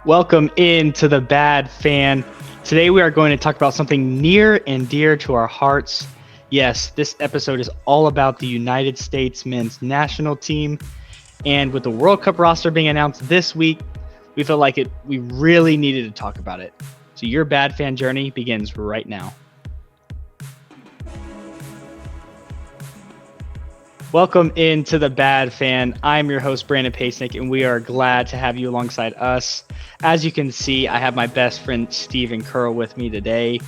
Welcome into the Bad Fan. Today we are going to talk about something near and dear to our hearts. Yes, this episode is all about the United States men's national team. And with the World Cup roster being announced this week, we felt like we really needed to talk about it. So your Bad Fan journey begins right now. Welcome into the Bad Fan. I'm your host, Brandon Pasnick, and we are glad to have you alongside us. As you can see, I have my best friend, Steven Curl, with me today.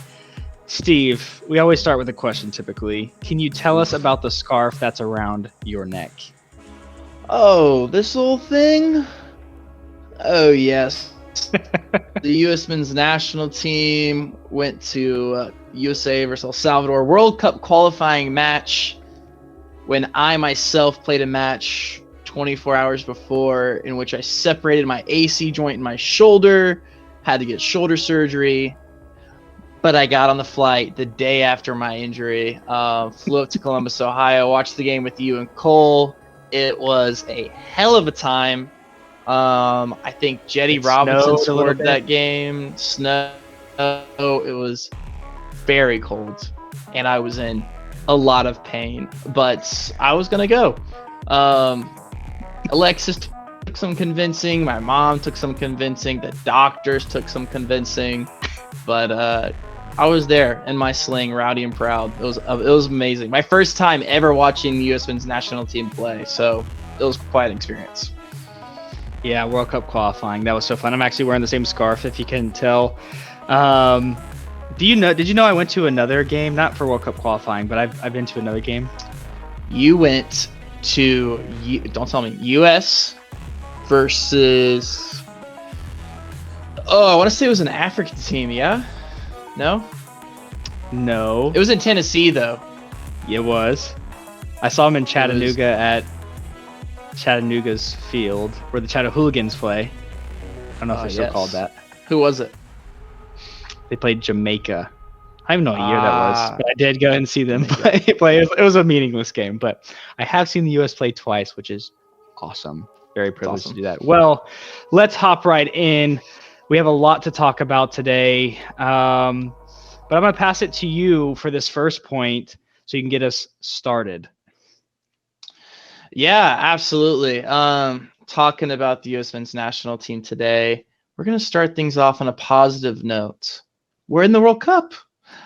Steve, we always start with a question typically. Can you tell us about the scarf that's around your neck? Oh, this little thing? Oh, yes. The U.S. men's national team went to USA versus El Salvador World Cup qualifying match when I myself played a match 24 hours before in which I separated my AC joint in my shoulder, had to get shoulder surgery, but I got on the flight the day after my injury, flew up to Columbus, Ohio, watched the game with you and Cole. It was a hell of a time. I think Jetty Robinson scored that game. Snow. It was very cold, and I was in a lot of pain, but I was gonna go. Alexis took some convincing. My mom took some convincing. The doctors took some convincing, but I was there in my sling, rowdy and proud. It was amazing. My first time ever watching the U.S. men's national team play, so it was quite an experience. Yeah, World Cup qualifying. That was so fun. I'm actually wearing the same scarf, if you can tell. Did you know I went to another game, not for World Cup qualifying, but I've been to another game? You went to, don't tell me, US versus, I want to say it was an African team, yeah? No? No. It was in Tennessee, though. It was. I saw him in Chattanooga at Chattanooga's field, where the Chattanooligans play. I don't know if they're still called that. Who was it? They played Jamaica. I don't even know what year that was, but I did go and see them play. It was a meaningless game, but I have seen the U.S. play twice, which is awesome. Very privileged to do that. Well, let's hop right in. We have a lot to talk about today, but I'm going to pass it to you for this first point so you can get us started. Yeah, absolutely. Talking about the U.S. men's national team today, we're going to start things off on a positive note. We're in the World Cup.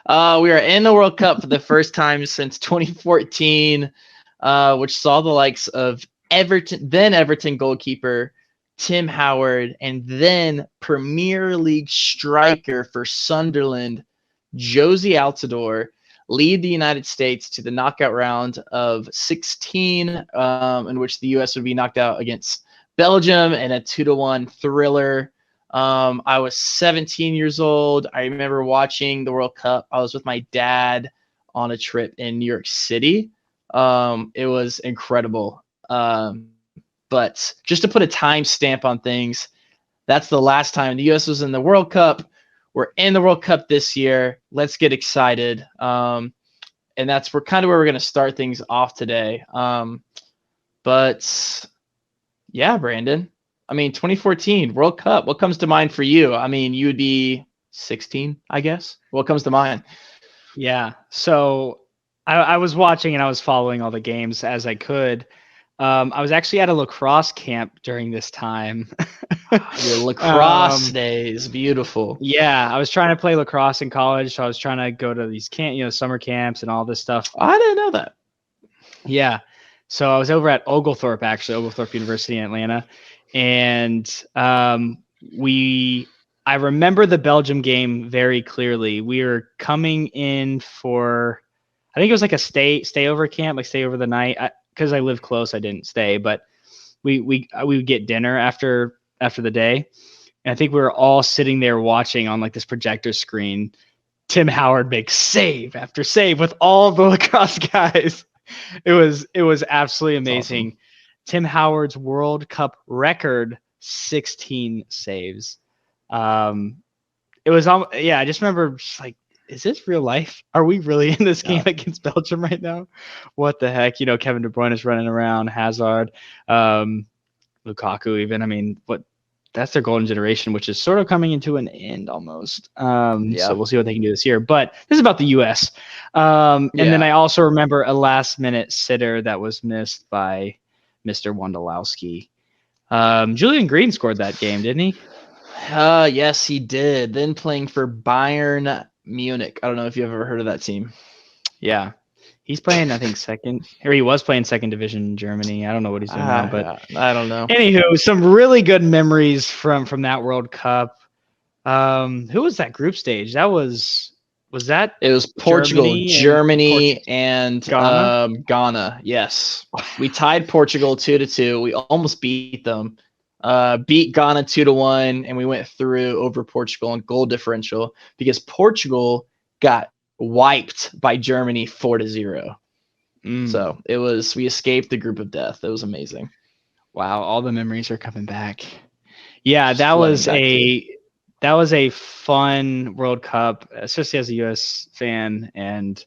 We are in the World Cup for the first time since 2014, which saw the likes of Everton goalkeeper Tim Howard, and then Premier League striker for Sunderland, Josie Altidore, lead the United States to the knockout round of 16, in which the U.S. would be knocked out against Belgium in a 2-1 thriller. I was 17 years old. I remember watching the World Cup. I was with my dad on a trip in New York City. It was incredible. But just to put a time stamp on things, that's the last time the U.S. was in the World Cup. We're in the World Cup this year. Let's get excited. And that's where we're going to start things off today. But yeah, Brandon. 2014 World Cup. What comes to mind for you? You would be 16, I guess. What comes to mind? Yeah. So I was watching and I was following all the games as I could. I was actually at a lacrosse camp during this time. Your lacrosse days, beautiful. Yeah, I was trying to play lacrosse in college, so I was trying to go to these summer camps and all this stuff. I didn't know that. Yeah. So I was over at Oglethorpe University in Atlanta. And I remember the Belgium game very clearly. We were coming in for, I think it was like a stay over camp, like stay over the night. Because I live close, I didn't stay, but we would get dinner after the day. And I think we were all sitting there watching on like this projector screen, Tim Howard make save after save with all the lacrosse guys. It was absolutely amazing. Awesome. Tim Howard's World Cup record, 16 saves. It was, I just remember just like, is this real life? Are we really in this game against Belgium right now? What the heck? Kevin De Bruyne is running around, Hazard, Lukaku even. that's their golden generation, which is sort of coming into an end almost. So we'll see what they can do this year. But this is about the U.S. And then I also remember a last-minute sitter that was missed by Mr. Wondolowski. Julian Green scored that game, didn't he? Yes, he did. Then playing for Bayern Munich. I don't know if you've ever heard of that team. Yeah. He's playing, I think, he was playing second division in Germany. I don't know what he's doing now, but I don't know. Anywho, some really good memories from that World Cup. Who was that group stage? It was Portugal, Germany, and Ghana? Ghana. Yes, we tied Portugal 2-2. We almost beat them. Beat Ghana 2-1, and we went through over Portugal on goal differential because Portugal got wiped by Germany 4-0. So we escaped the group of death. It was amazing. Wow, all the memories are coming back. Yeah, that was a fun World Cup, especially as a US fan, and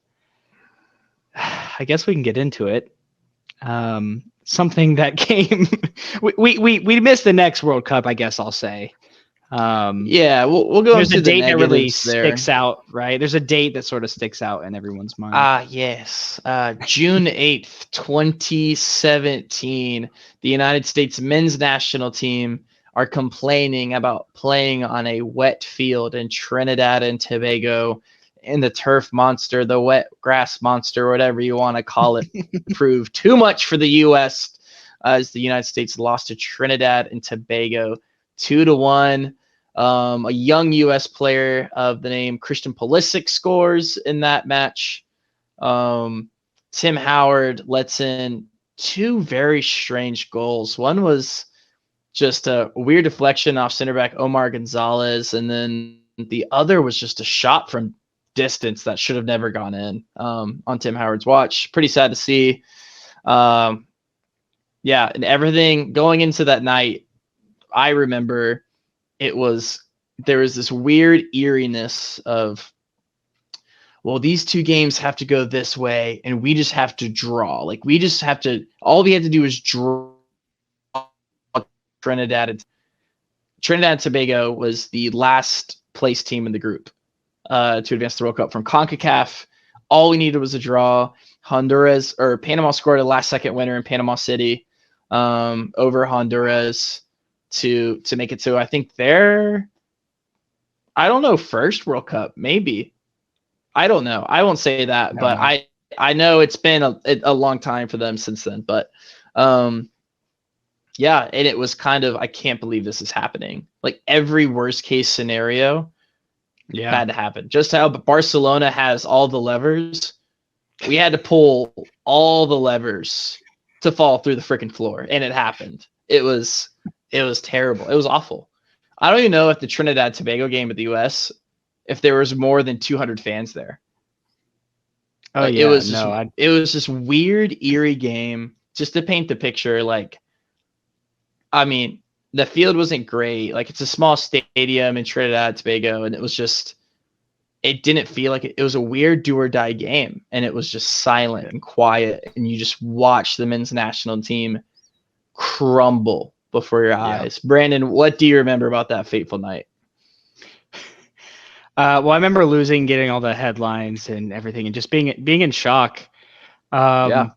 I guess we can get into it. Something that came we missed the next World Cup, I guess I'll say. We'll go into the date that really there. Sticks out, right? There's a date that sort of sticks out in everyone's mind. Yes. June 8th, 2017. The United States men's national team are complaining about playing on a wet field in Trinidad and Tobago, and the turf monster, the wet grass monster, whatever you want to call it, proved too much for the U.S. As the United States lost to Trinidad and Tobago 2-1. A young U.S. player of the name Christian Pulisic scores in that match. Tim Howard lets in two very strange goals. One was just a weird deflection off center back Omar Gonzalez, and then the other was just a shot from distance that should have never gone in on Tim Howard's watch. Pretty sad to see. And everything going into that night, I remember there was this weird eeriness of, well, these two games have to go this way, and we just have to draw. Like, all we had to do is draw. Trinidad and Tobago was the last place team in the group to advance the World Cup from CONCACAF. All we needed was a draw. Panama scored a last-second winner in Panama City over Honduras to make it to, I think, first World Cup, maybe. I don't know. I won't say that, but I know it's been a long time for them since then. But and it was kind of, I can't believe this is happening. Like, every worst case scenario had to happen. Just how Barcelona has all the levers, we had to pull all the levers to fall through the freaking floor, and it happened. It was terrible. It was awful. I don't even know if the Trinidad Tobago game at the U.S., if there was more than 200 fans there. It was just weird, eerie game. Just to paint the picture, like, I mean, the field wasn't great. Like, it's a small stadium in Trinidad Tobago, and it didn't feel like it. It was a weird do or die game, and it was just silent and quiet, and you just watch the men's national team crumble before your eyes. Brandon, what do you remember about that fateful night? Well, I remember losing, getting all the headlines and everything, and just being in shock. I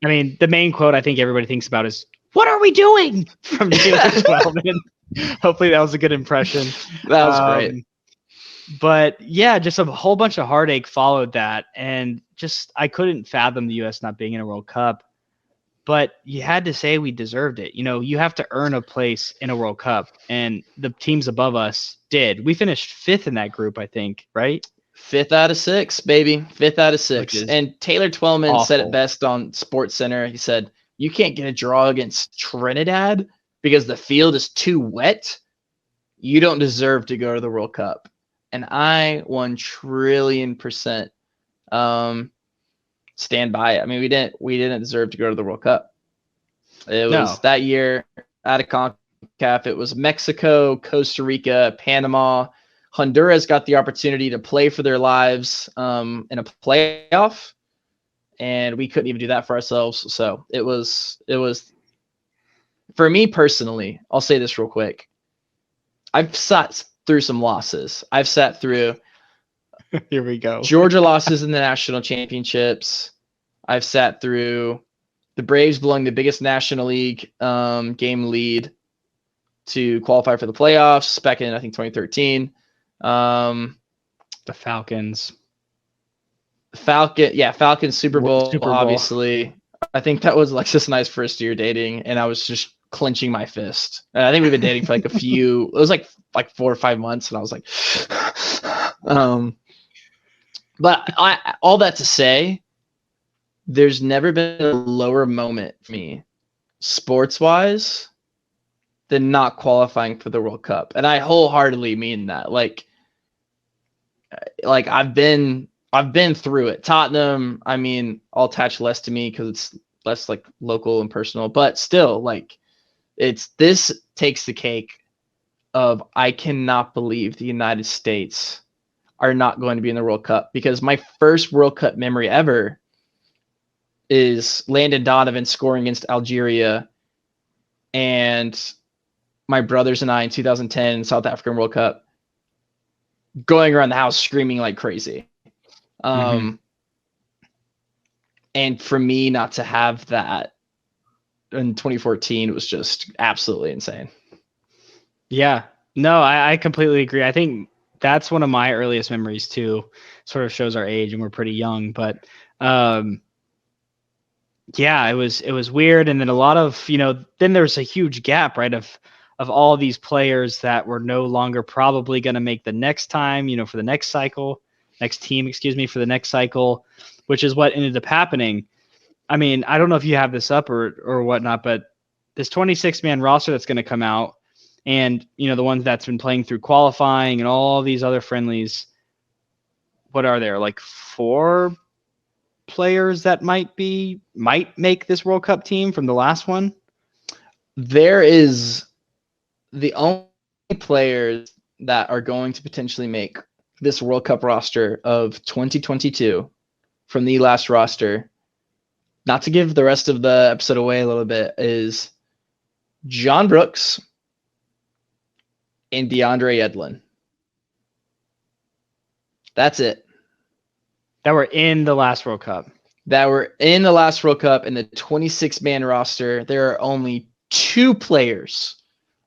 mean, the main quote I think everybody thinks about is, "What are we doing?" from Taylor 12. Hopefully that was a good impression. That was great. But yeah, just a whole bunch of heartache followed that, and just I couldn't fathom the U.S. not being in a World Cup. But you had to say we deserved it. You know, you have to earn a place in a World Cup, and the teams above us did. We finished 5th in that group, I think, right? 5th out of 6, baby. 5th out of 6. And Taylor Twellman said it best on SportsCenter. He said, "You can't get a draw against Trinidad because the field is too wet. You don't deserve to go to the World Cup." And I 1,000,000,000,000% stand by it. I mean, we didn't deserve to go to the World Cup. It was that year out of CONCACAF. It was Mexico, Costa Rica, Panama. Honduras got the opportunity to play for their lives in a playoff, and we couldn't even do that for ourselves. So it was for me personally. I'll say this real quick. I've sat through some losses. I've sat through Here we go. Georgia losses in the national championships. I've sat through the Braves blowing the biggest National League game lead to qualify for the playoffs back in, I think, 2013. The Falcons. Falcons Super Bowl, Super Bowl. obviously. I think that was Alexis and I's first year dating, and I was just clenching my fist. And I think we've been dating for like it was like 4 or 5 months, and I was like, but all that to say, there's never been a lower moment for me, sports-wise, than not qualifying for the World Cup. And I wholeheartedly mean that. Like I've been through it. Tottenham, I mean, I'll attach less to me because it's less like local and personal, but still, like, this takes the cake of I cannot believe the United States are not going to be in the World Cup, because my first World Cup memory ever is Landon Donovan scoring against Algeria, and my brothers and I in 2010 South African World Cup going around the house screaming like crazy. And for me not to have that in 2014 was just absolutely insane. Yeah, no, I completely agree. I think that's one of my earliest memories too. Sort of shows our age, and we're pretty young, but yeah, it was weird. And then a lot of, then there's a huge gap, right, of all these players that were no longer probably going to make the next time, for the next team, for the next cycle, which is what ended up happening. I mean, I don't know if you have this up or whatnot, but this 26-man roster that's going to come out, and, the ones that's been playing through qualifying and all these other friendlies, what are there, like 4 players that might make this World Cup team from the last one? There is the only players that are going to potentially make this World Cup roster of 2022 from the last roster, not to give the rest of the episode away a little bit, is John Brooks and DeAndre Yedlin. That's it. That were in the last World Cup. That were in the last World Cup in the 26-man roster. There are only 2 players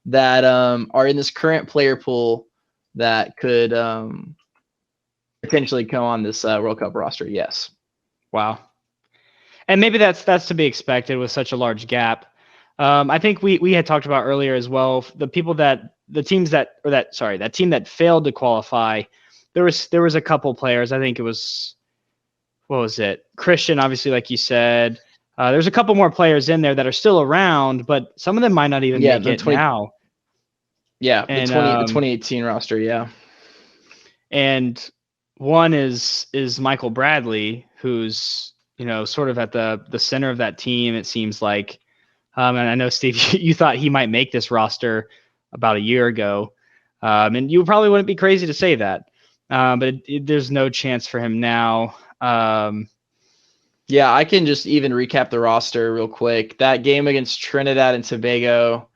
that are in this current player pool that could potentially come on this World Cup roster. Yes. Wow. And maybe that's to be expected with such a large gap. I think we had talked about earlier as well, that team that failed to qualify, there was a couple players. I think it was, what was it? Christian, obviously, like you said. There's a couple more players in there that are still around, but some of them might not even make it now. Yeah, and, the 2018 roster, yeah. And one is Michael Bradley, who's, sort of at the center of that team, it seems like. And I know, Steve, you thought he might make this roster about a year ago. And you probably wouldn't be crazy to say that. But there's no chance for him now. Yeah, I can just even recap the roster real quick. That game against Trinidad and Tobago,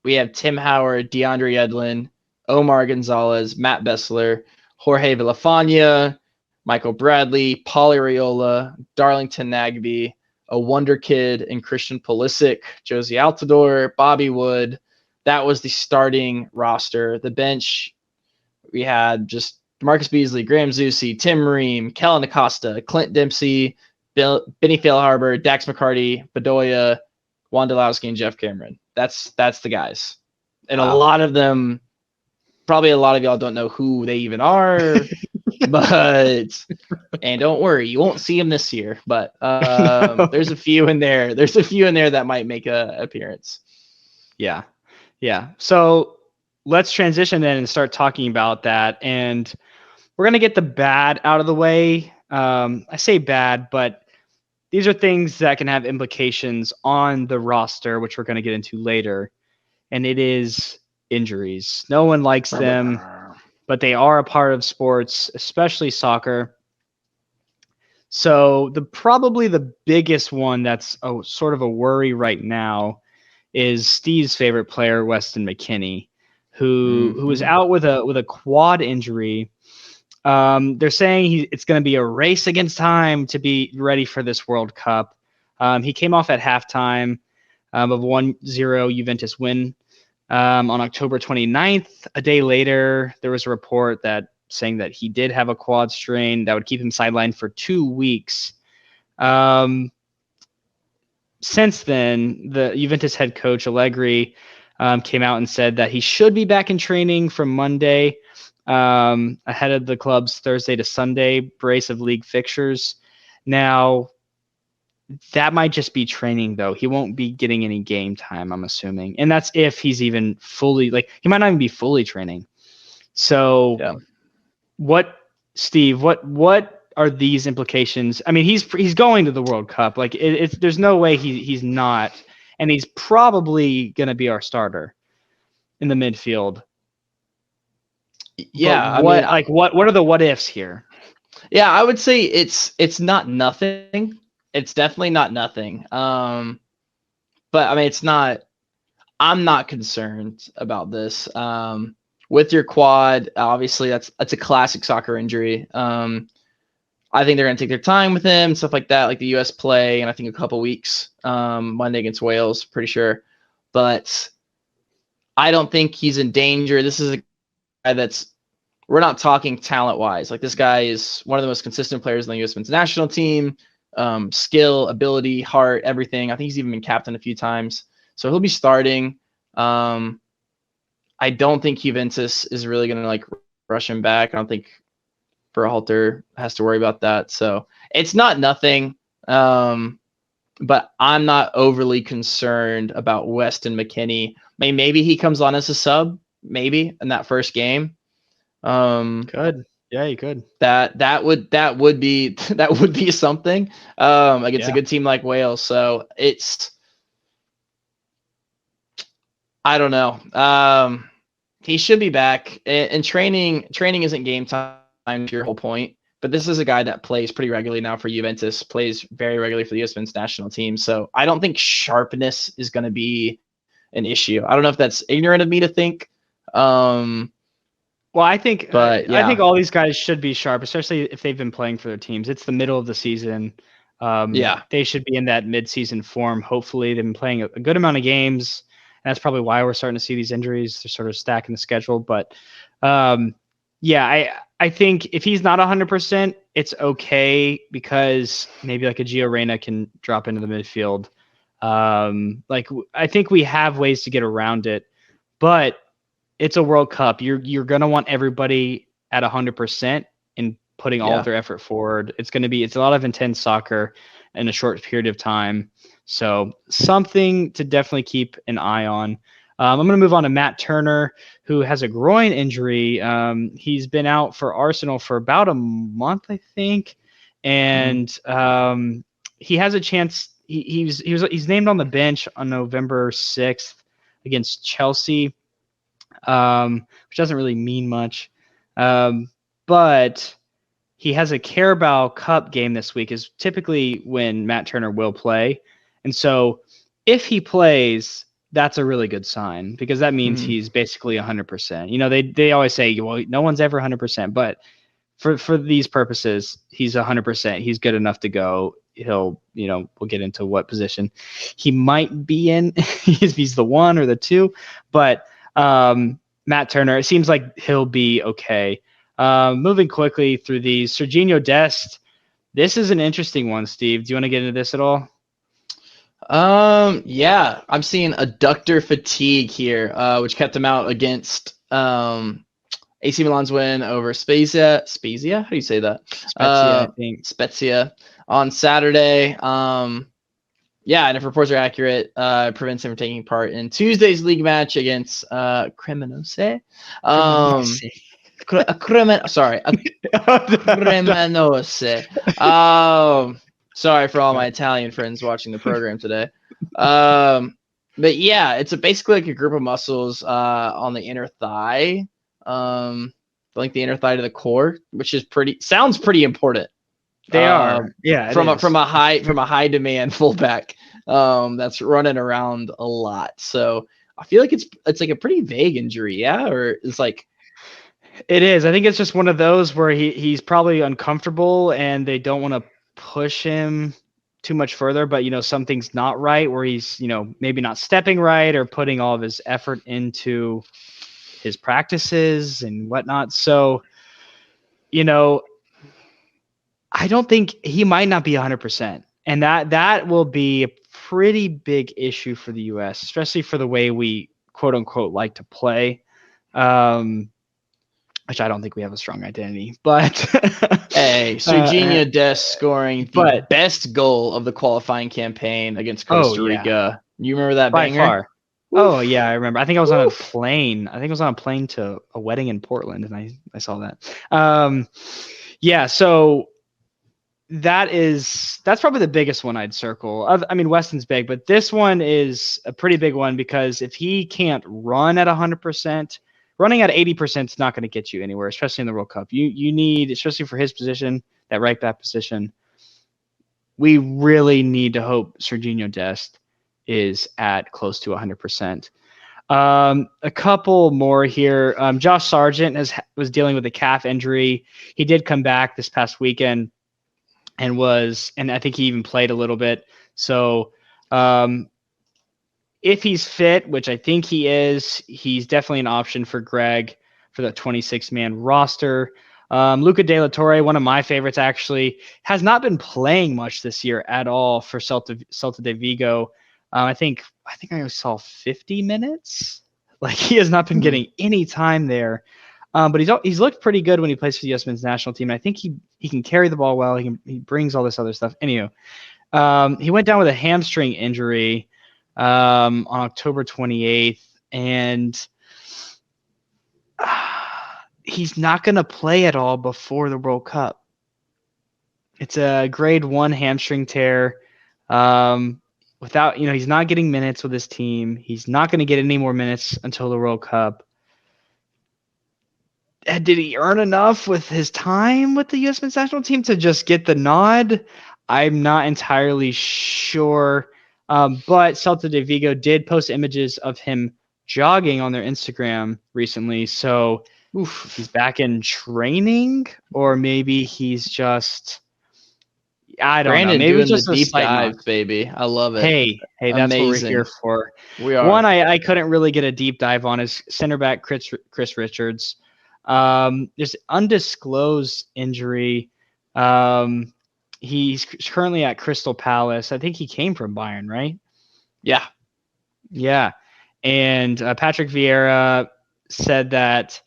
we have Tim Howard, DeAndre Yedlin, Omar Gonzalez, Matt Bessler, Jorge Villafana, Michael Bradley, Paulie Raiola, Darlington Nagbe, a wonder kid in Christian Pulisic, Josie Altidore, Bobby Wood. That was the starting roster. The bench, we had just Marcus Beasley, Graham Zusi, Tim Ream, Kellen Acosta, Clint Dempsey, Benny Feilharbour, Dax McCarty, Bedoya, Wondolowski, and Jeff Cameron. That's the guys. And wow. A lot of them, probably a lot of y'all don't know who they even are, but, and don't worry, you won't see them this year, but there's a few in there. There's a few in there that might make an appearance. Yeah. Yeah. So let's transition then and start talking about that. And we're going to get the bad out of the way. I say bad, but these are things that can have implications on the roster, which we're going to get into later. And it is injuries. No one likes them, but they are a part of sports, especially soccer. So probably the biggest one that's sort of a worry right now is Steve's favorite player, Weston McKennie. who was out with a quad injury. They're saying it's going to be a race against time to be ready for this World Cup. He came off at halftime of 1-0 Juventus win on October 29th. A day later, there was a report saying that he did have a quad strain that would keep him sidelined for 2 weeks. Since then, the Juventus head coach Allegri came out and said that he should be back in training from Monday, ahead of the club's Thursday to Sunday brace of league fixtures. Now, that might just be training, though. He won't be getting any game time, I'm assuming. And that's if he's even fully, he might not even be fully training. So Steve, what are these implications? I mean, he's going to the World Cup. There's no way he's not. And he's probably going to be our starter in the midfield. Yeah. What are the what ifs here? Yeah, I would say it's not nothing. It's definitely not nothing. But I mean, I'm not concerned about this. With your quad, obviously that's a classic soccer injury. I think they're going to take their time with him and stuff like that, like the U.S. play, and I think a couple weeks, Monday against Wales, pretty sure. But I don't think he's in danger. This is a guy we're not talking talent-wise. This guy is one of the most consistent players in the U.S. men's national team, skill, ability, heart, everything. I think he's even been captain a few times. So he'll be starting. I don't think Juventus is really going to rush him back. I don't think Berhalter has to worry about that. So it's not nothing, but I'm not overly concerned about Weston McKennie. Maybe he comes on as a sub, maybe in that first game. Could. Yeah, you could. That would be something against a good team like Wales. So I don't know. He should be back, and training isn't game time to your whole point, but this is a guy that plays pretty regularly now for Juventus, plays very regularly for the U.S. men's national team. So I don't think sharpness is going to be an issue. I don't know if that's ignorant of me to think. Well, I think all these guys should be sharp, especially if they've been playing for their teams. It's the middle of the season. They should be in that mid-season form. Hopefully, they've been playing a good amount of games. And that's probably why we're starting to see these injuries. They're sort of stacking the schedule. But I think if he's not 100%, it's okay, because maybe a Gio Reyna can drop into the midfield. I think we have ways to get around it, but it's a World Cup. You're gonna want everybody at 100% and putting all of their effort forward. It's a lot of intense soccer in a short period of time. So something to definitely keep an eye on. I'm going to move on to Matt Turner, who has a groin injury. He's been out for Arsenal for about a month, I think, and he has a chance. He's named on the bench on November 6th against Chelsea, which doesn't really mean much, but he has a Carabao Cup game this week, is typically when Matt Turner will play. And so if he plays, that's a really good sign, because that means he's basically 100%. They always say, well, no one's ever 100%, but for these purposes, he's 100%. He's good enough to go. We'll get into what position he might be in, if he's the 1 or the 2, but Matt Turner, it seems like he'll be okay. Moving quickly through these, Serginho Dest. This is an interesting one, Steve. Do you want to get into this at all? Yeah, I'm seeing adductor fatigue here, which kept him out against AC Milan's win over Spezia. Spezia? How do you say that? Spezia, I think. Spezia on Saturday. Yeah, and if reports are accurate, prevents him from taking part in Tuesday's league match against Cremonese. Cremonese. Sorry for all my Italian friends watching the program today. But yeah, it's basically a group of muscles on the inner thigh, the inner thigh to the core, which is sounds pretty important. They are, yeah. From a high demand fullback that's running around a lot. So I feel like it's like a pretty vague injury, yeah, or it's like. It is. I think it's just one of those where he's probably uncomfortable and they don't want to push him too much further, but something's not right where he's, maybe not stepping right or putting all of his effort into his practices and whatnot. So, I don't think he might not be 100%. And that will be a pretty big issue for the US, especially for the way we quote unquote like to play. Which I don't think we have a strong identity, but Hey, Serginho Dest scoring the but best goal of the qualifying campaign against Costa Rica. You remember that by banger? far. Oof. Oh yeah, I remember. I think I was on a Oof. plane. I think I was on a plane to a wedding in Portland, and I saw that. Yeah, so that's probably the biggest one I'd circle. I mean, Weston's big, but this one is a pretty big one because if he can't run at 100%, running at 80% is not going to get you anywhere, especially in the World Cup. You need, especially for his position, that right back position. We really need to hope Serginho Dest is at close to 100%. A couple more here. Josh Sargent was dealing with a calf injury. He did come back this past weekend and I think he even played a little bit. So if he's fit, which I think he is, he's definitely an option for Greg for the 26-man roster. Luca De La Torre, one of my favorites, actually, has not been playing much this year at all for Celta de Vigo. I think I saw 50 minutes. Like, he has not been getting any time there. But he's looked pretty good when he plays for the U.S. men's national team. And I think he can carry the ball well. He brings all this other stuff. Anyway, he went down with a hamstring injury on October 28th, and he's not going to play at all before the World Cup. It's a grade 1 hamstring tear. He's not getting minutes with his team. He's not going to get any more minutes until the World Cup. Did he earn enough with his time with the U.S. men's national team to just get the nod? I'm not entirely sure. But Celta de Vigo did post images of him jogging on their Instagram recently. So he's back in training, or maybe he's just, I don't know. Maybe it's just the a deep slight dive, knock. baby. I love it. Hey, that's what we're Amazing. here for. We are. One I couldn't really get a deep dive on is center back Chris Richards. There's undisclosed injury. He's currently at Crystal Palace. I think he came from Bayern, right? Yeah. And Patrick Vieira said that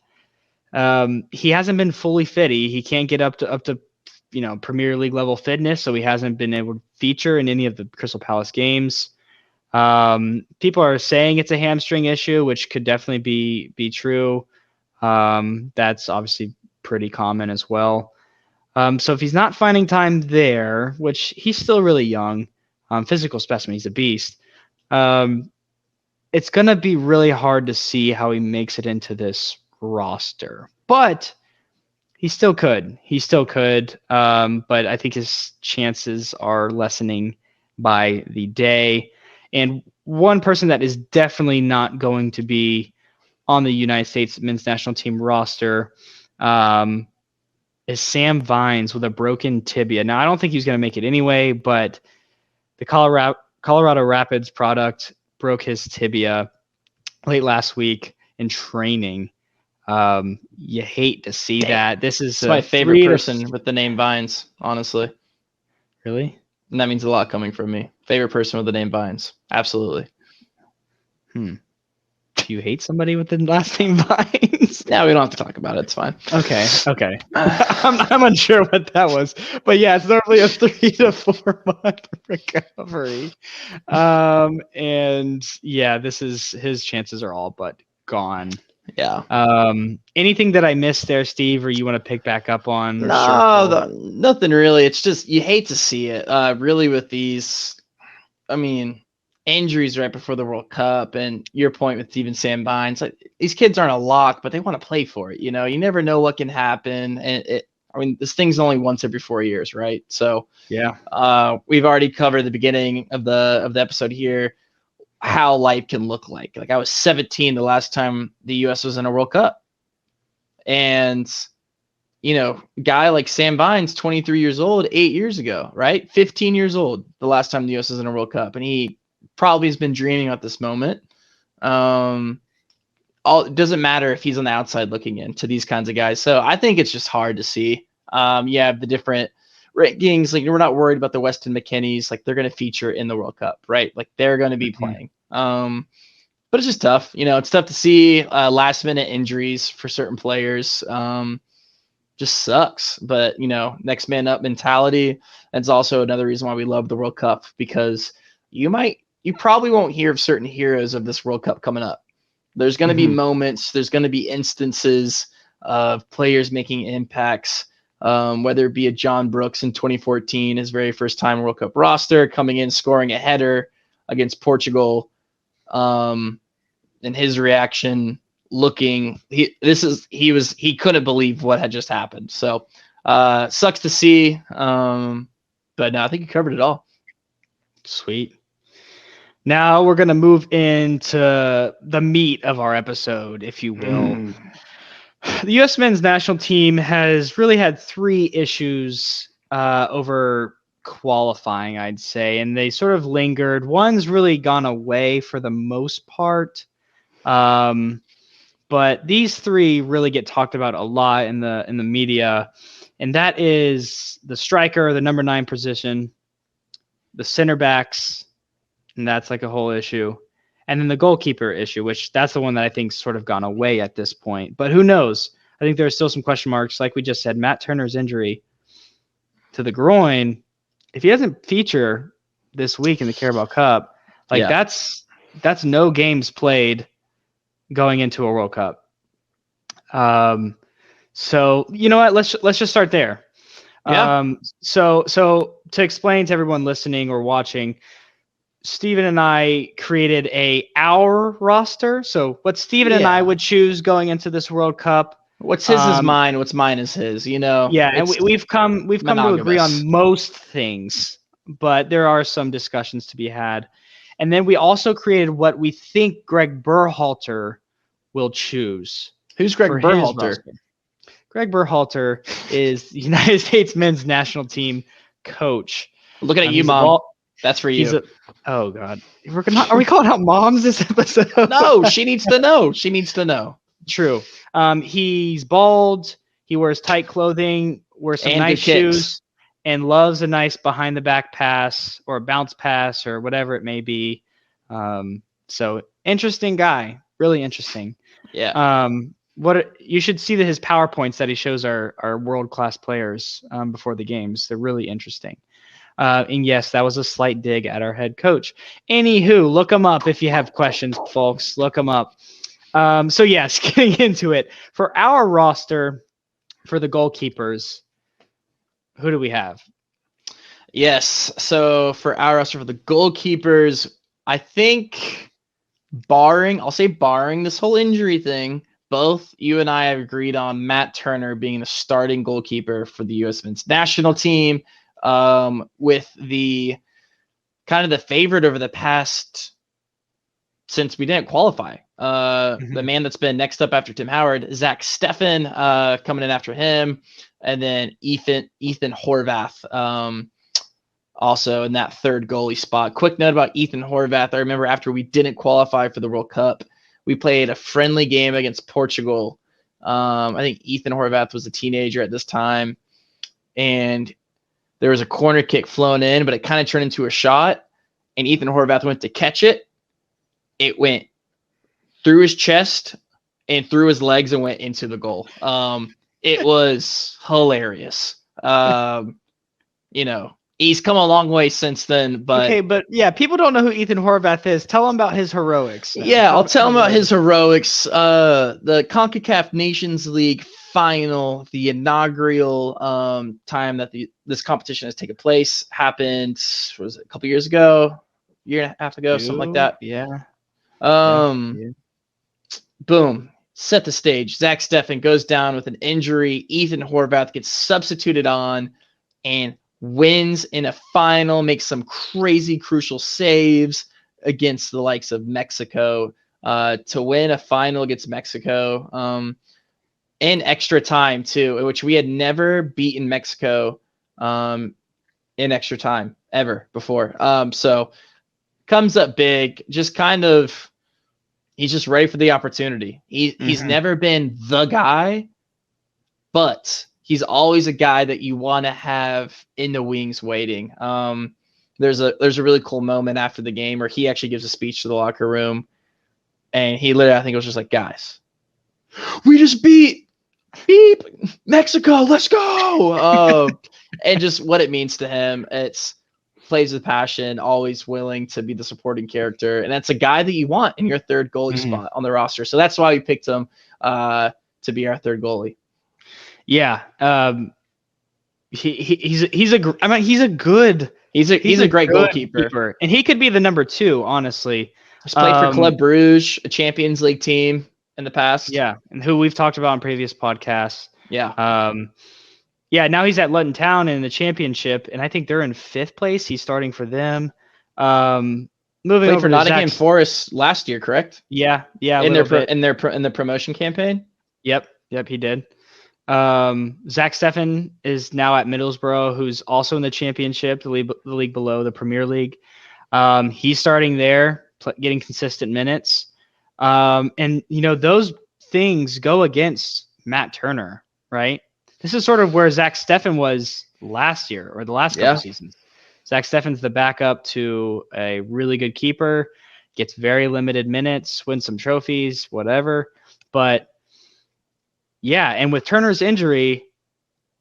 he hasn't been fully fit. He can't get up to Premier League level fitness, so he hasn't been able to feature in any of the Crystal Palace games. People are saying it's a hamstring issue, which could definitely be true. That's obviously pretty common as well. So if he's not finding time there, which he's still really young, physical specimen, he's a beast. It's going to be really hard to see how he makes it into this roster, but he still could. But I think his chances are lessening by the day. And one person that is definitely not going to be on the United States men's national team roster is Sam Vines with a broken tibia. Now, I don't think he's going to make it anyway, but the Colorado Rapids product broke his tibia late last week in training. You hate to see that. This is my favorite person with the name Vines, honestly. Really? And that means a lot coming from me. Favorite person with the name Vines. Absolutely. Do you hate somebody with the last name Vines? Yeah, we don't have to talk about it. It's fine. Okay. I'm unsure what that was, but yeah, it's normally a 3 to 4 month recovery. And yeah, his chances are all but gone. Yeah. Anything that I missed there, Steve, or you want to pick back up on? No, nothing really. It's just you hate to see it. Really, with these, I mean, injuries right before the World Cup, and your point with even Sam Vines, like, these kids aren't a lock, but they want to play for it. You never know what can happen, and this thing's only once every 4 years, right? So yeah, we've already covered the beginning of the episode here. how life can look like. Like I was 17 the last time the U.S. was in a World Cup, and guy like Sam Vines, 23 years old, 8 years ago, right? 15 years old the last time the U.S. was in a World Cup, and he probably has been dreaming about this moment. It doesn't matter if he's on the outside looking in to these kinds of guys. So I think it's just hard to see. You have the different rankings. Like we're not worried about the Weston McKennies. Like they're going to feature in the World Cup, right? Like they're going to be playing. But it's just tough. It's tough to see last minute injuries for certain players. Just sucks. But next man up mentality. That's also another reason why we love the World Cup, because you probably won't hear of certain heroes of this World Cup coming up. There's going to be moments, there's going to be instances of players making impacts, whether it be a John Brooks in 2014, his very first time World Cup roster, coming in, scoring a header against Portugal, and his reaction he couldn't believe what had just happened. So sucks to see, but no, I think you covered it all. Sweet. Now we're going to move into the meat of our episode, if you will. The U.S. men's national team has really had 3 issues over qualifying, I'd say, and they sort of lingered. One's really gone away for the most part, but these 3 really get talked about a lot in the media, and that is the striker, the number 9 position, the center backs, and that's like a whole issue. And then the goalkeeper issue, which that's the one that I think sort of gone away at this point. But who knows? I think there are still some question marks. Like we just said, Matt Turner's injury to the groin, if he doesn't feature this week in the Carabao Cup, that's no games played going into a World Cup. So you know what? Let's just start there. Yeah. So to explain to everyone listening or watching, Steven and I created our roster. So what Steven and I would choose going into this World Cup. What's his is mine. What's mine is his. Yeah, and we've come to agree on most things, but there are some discussions to be had. And then we also created what we think Greg Berhalter will choose. Who's Greg Berhalter? Greg Berhalter is the United States men's national team coach. Looking at you, Mom. That's for you. Oh God, are we calling out moms this episode? No, she needs to know. She needs to know. True. He's bald. He wears tight clothing, wears some nice shoes, and loves a nice behind the back pass or a bounce pass or whatever it may be. So interesting guy, really interesting. Yeah. You should see his PowerPoints that he shows our world-class players before the games. They're really interesting. And yes, that was a slight dig at our head coach. Anywho, look him up if you have questions, folks. Look him up. So yes, getting into it. For our roster, for the goalkeepers, who do we have? Yes. So for our roster, for the goalkeepers, I think barring this whole injury thing, both you and I have agreed on Matt Turner being the starting goalkeeper for the U.S. men's national team. With the kind of the favorite over the past since we didn't qualify. The man that's been next up after Tim Howard, Zach Steffen, coming in after him, and then Ethan Horvath, also in that third goalie spot. Quick note about Ethan Horvath. I remember after we didn't qualify for the World Cup, we played a friendly game against Portugal. I think Ethan Horvath was a teenager at this time, and there was a corner kick flown in, but it kind of turned into a shot, and Ethan Horvath went to catch it. It went through his chest and through his legs and went into the goal. It was hilarious. He's come a long way since then. But yeah, people don't know who Ethan Horvath is. Tell them about his heroics. Yeah, I'll tell them about his heroics. The CONCACAF Nations League final, the inaugural time that this competition has taken place, happened, was it a couple years ago, year and a half ago, something like that. Yeah. Boom, set the stage. Zach Steffen goes down with an injury. Ethan Horvath gets substituted on and wins in a final, makes some crazy crucial saves, against the likes of Mexico, to win a final against Mexico, in extra time too, which we had never beaten Mexico in extra time ever before. So comes up big, just kind of, he's just ready for the opportunity. He's never been the guy, but he's always a guy that you want to have in the wings waiting. There's a really cool moment after the game where he actually gives a speech to the locker room, and he literally, I think it was just like, guys, we just beat Mexico, let's go. And just what it means to him. It's plays with passion, always willing to be the supporting character, and that's a guy that you want in your third goalie spot on the roster. So that's why we picked him to be our third goalie. Yeah, he's a great goalkeeper, and he could be the number 2. Honestly, he's played for Club Brugge, a Champions League team in the past. Yeah, and who we've talked about in previous podcasts. Yeah. Yeah, now he's at Luton Town in the championship, and I think they're in 5th place. He's starting for them. Moving played over for Nottingham Forest last year, correct? Yeah, in the promotion campaign. Yep, he did. Zach Steffen is now at Middlesbrough, who's also in the championship, the league below the Premier League. He's starting there, getting consistent minutes. And those things go against Matt Turner, right? This is sort of where Zach Steffen was last year or the last couple seasons. Zach Steffen's the backup to a really good keeper, gets very limited minutes, wins some trophies, whatever. But yeah, and with Turner's injury,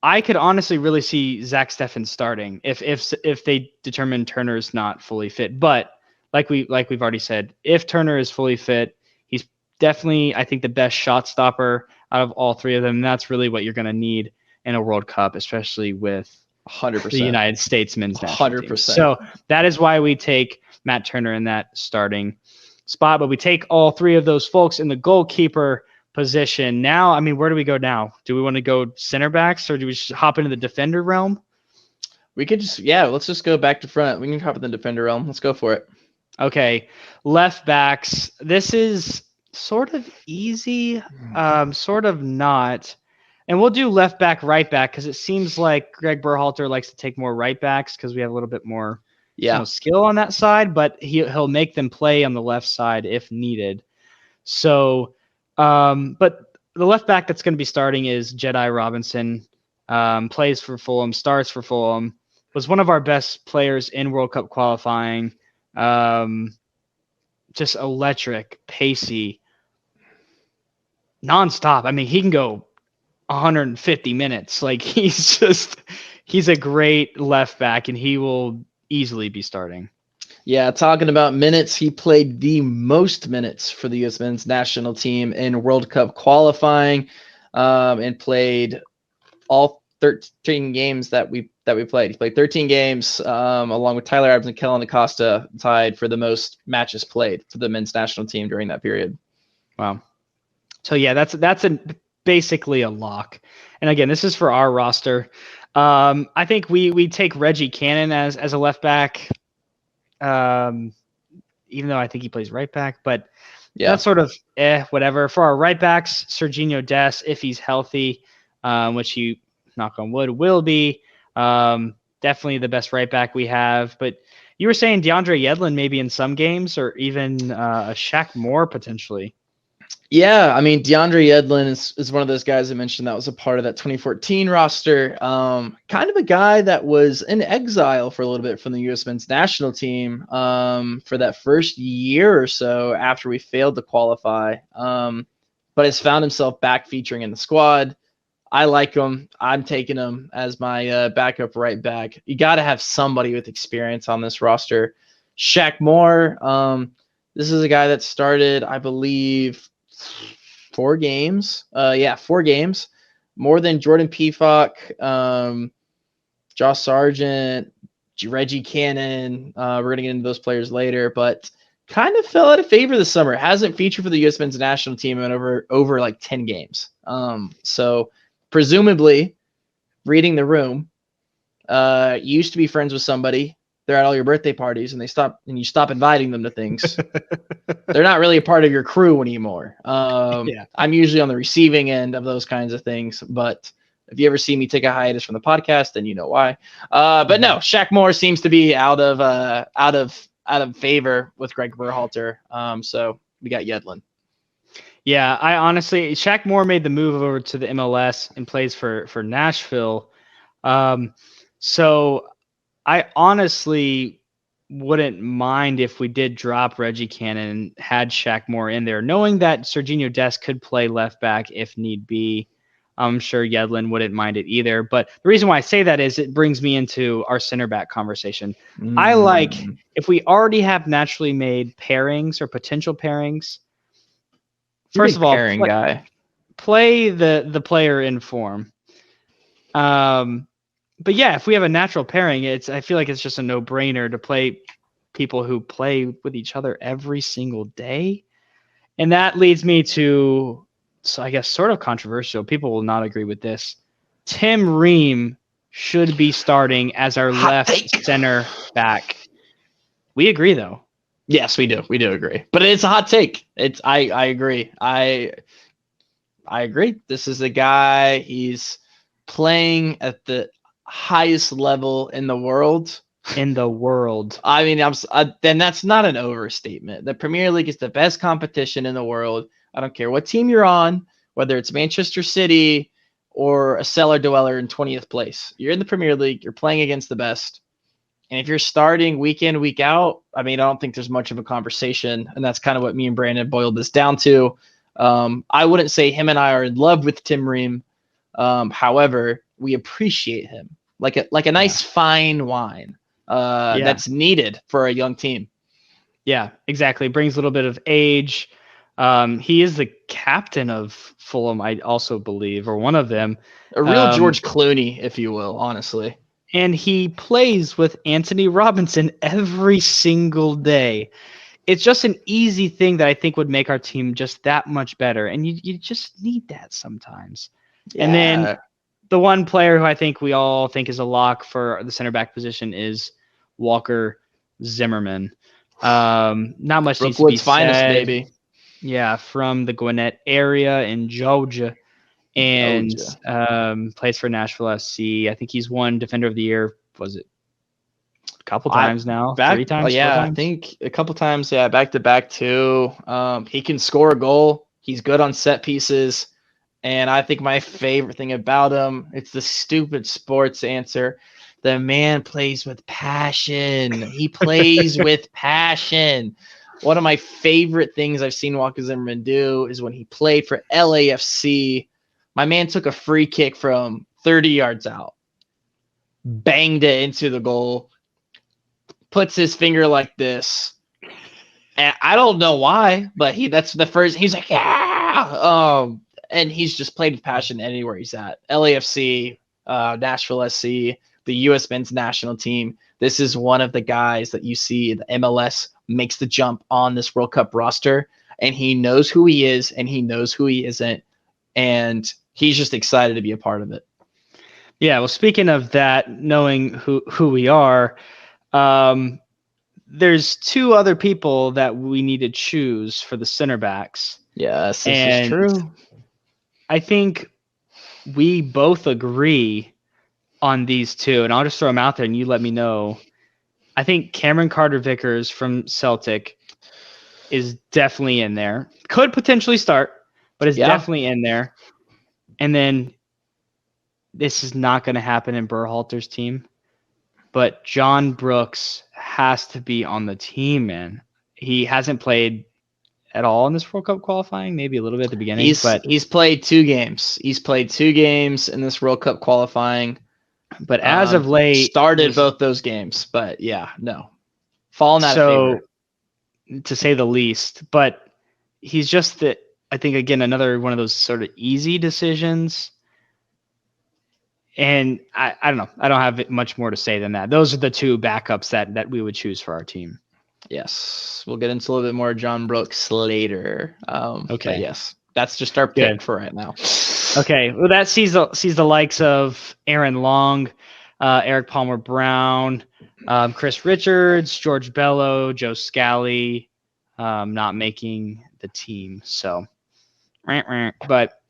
I could honestly really see Zach Steffen starting if they determine Turner's not fully fit. But like we've already said, if Turner is fully fit, he's definitely, I think, the best shot stopper out of all 3 of them. And that's really what you're going to need in a World Cup, especially with 100% the United States men's national 100%. team. So that is why we take Matt Turner in that starting spot. But we take all 3 of those folks in the goalkeeper position. Now, I mean, where do we go now? Do we want to go center backs, or do we just hop into the defender realm? We could let's just go back to front. We can hop in the defender realm. Let's go for it. Okay, left backs. This is sort of easy, sort of not. And we'll do left back, right back, because it seems like Greg Berhalter likes to take more right backs because we have a little bit more skill on that side, but he'll make them play on the left side if needed. So, but the left back that's going to be starting is Jedi Robinson. Plays for Fulham, starts for Fulham, was one of our best players in World Cup qualifying. Just electric, pacey, nonstop. I mean, he can go 150 minutes. Like he's a great left back, and he will easily be starting. Yeah, talking about minutes, he played the most minutes for the U.S. men's national team in World Cup qualifying, and played all 13 games that we played. He played 13 games, along with Tyler Adams and Kellen Acosta, tied for the most matches played for the men's national team during that period. Wow. So yeah, that's basically a lock. And again, this is for our roster. I think we take Reggie Cannon as a left back. Even though I think he plays right back, but that's sort of whatever. For our right backs, Serginho Dest, if he's healthy, which he, knock on wood, will be. Definitely the best right back we have. But you were saying DeAndre Yedlin maybe in some games, or even a Shaq Moore potentially. Yeah, I mean, DeAndre Yedlin is one of those guys I mentioned that was a part of that 2014 roster. Kind of a guy that was in exile for a little bit from the U.S. men's national team for that first year or so after we failed to qualify, but has found himself back featuring in the squad. I like him. I'm taking him as my backup right back. You got to have somebody with experience on this roster. Shaq Moore, this is a guy that started, I believe, 4 games. 4 games. More than Jordan Pefok, Josh Sargent, Reggie Cannon. We're going to get into those players later, but kind of fell out of favor this summer. Hasn't featured for the U.S. men's national team in over like 10 games. So presumably, reading the room, used to be friends with somebody, they're at all your birthday parties and you stop inviting them to things, they're not really a part of your crew anymore. Yeah. I'm usually on the receiving end of those kinds of things, but if you ever see me take a hiatus from the podcast, then you know why. But no, Shaq Moore seems to be out of favor with Greg Berhalter. So we got Yedlin. Yeah, I honestly, Shaq Moore made the move over to the MLS and plays for Nashville. So I honestly wouldn't mind if we did drop Reggie Cannon and had Shaq Moore in there, knowing that Serginho Dest could play left back if need be. I'm sure Yedlin wouldn't mind it either. But the reason why I say that is it brings me into our center back conversation. I like if we already have naturally made pairings or potential pairings. First of all, play the player in form. But yeah, if we have a natural pairing, I feel like it's just a no-brainer to play people who play with each other every single day. And that leads me to, so I guess sort of controversial. People will not agree with this. Tim Ream should be starting as our left center back. We agree, though. Yes, we do. We do agree. But it's a hot take. I agree. I agree. This is a guy, he's playing at the highest level in the world. I mean, then that's not an overstatement. The Premier League is the best competition in the world. I don't care what team you're on, whether it's Manchester City or a cellar dweller in 20th place. You're in the Premier League. You're playing against the best. And if you're starting week in, week out, I mean, I don't think there's much of a conversation. And that's kind of what me and Brandon boiled this down to. I wouldn't say him and I are in love with Tim Ream. However, we appreciate him like a nice fine wine that's needed for a young team. Yeah, exactly. Brings a little bit of age. He is the captain of Fulham, I also believe, or one of them. A real George Clooney, if you will, honestly. And he plays with Anthony Robinson every single day. It's just an easy thing that I think would make our team just that much better. And you just need that sometimes. Yeah. And then the one player who I think we all think is a lock for the center back position is Walker Zimmerman. Not much needs to be said. Finest, baby. Yeah, from the Gwinnett area in Georgia. And plays for Nashville SC. I think he's won Defender of the Year. Was it a couple times now? 3 times? Yeah, 4 times? I think a couple times. Yeah, back to back too. He can score a goal. He's good on set pieces. And I think my favorite thing about him, it's the stupid sports answer. The man plays with passion. He plays with passion. One of my favorite things I've seen Walker Zimmerman do is when he played for LAFC. My man took a free kick from 30 yards out, banged it into the goal, puts his finger like this. And I don't know why, but that's the first. He's like, yeah. And he's just played with passion anywhere he's at. LAFC, Nashville SC, the US men's national team. This is one of the guys that you see the MLS makes the jump on this World Cup roster, and he knows who he is and he knows who he isn't. And he's just excited to be a part of it. Yeah, well, speaking of that, knowing who we are, there's 2 other people that we need to choose for the center backs. Yes, this is true. I think we both agree on these 2, and I'll just throw them out there and you let me know. I think Cameron Carter-Vickers from Celtic is definitely in there. Could potentially start, but is definitely in there. And then this is not going to happen in Berhalter's team, but John Brooks has to be on the team, man. He hasn't played at all in this World Cup qualifying, maybe a little bit at the beginning. He's played 2 games. He's played 2 games in this World Cup qualifying. But as of late, started both those games. But yeah, no. Fallen out of favor, to say the least. But he's just I think, again, another one of those sort of easy decisions. And I don't know. I don't have much more to say than that. Those are the 2 backups that we would choose for our team. Yes. We'll get into a little bit more John Brooks later. Okay. Yes. That's just our pick for right now. Okay. Well, that sees the likes of Aaron Long, Eric Palmer-Brown, Chris Richards, George Bello, Joe Scally, not making the team. So, but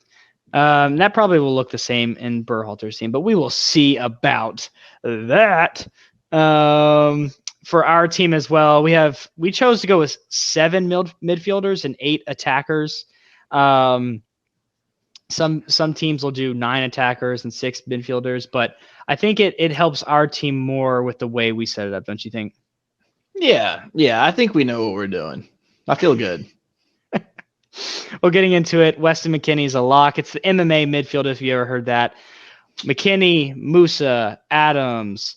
that probably will look the same in Berhalter's team, but we will see about that. For our team as well, we chose to go with 7 midfielders and 8 attackers. Some teams will do 9 attackers and 6 midfielders, but I think it helps our team more with the way we set it up, don't you think? Yeah, I think we know what we're doing. I feel good. Well, getting into it, Weston McKennie's a lock. It's the MMA midfield, if you ever heard that. McKennie, Musa, Adams,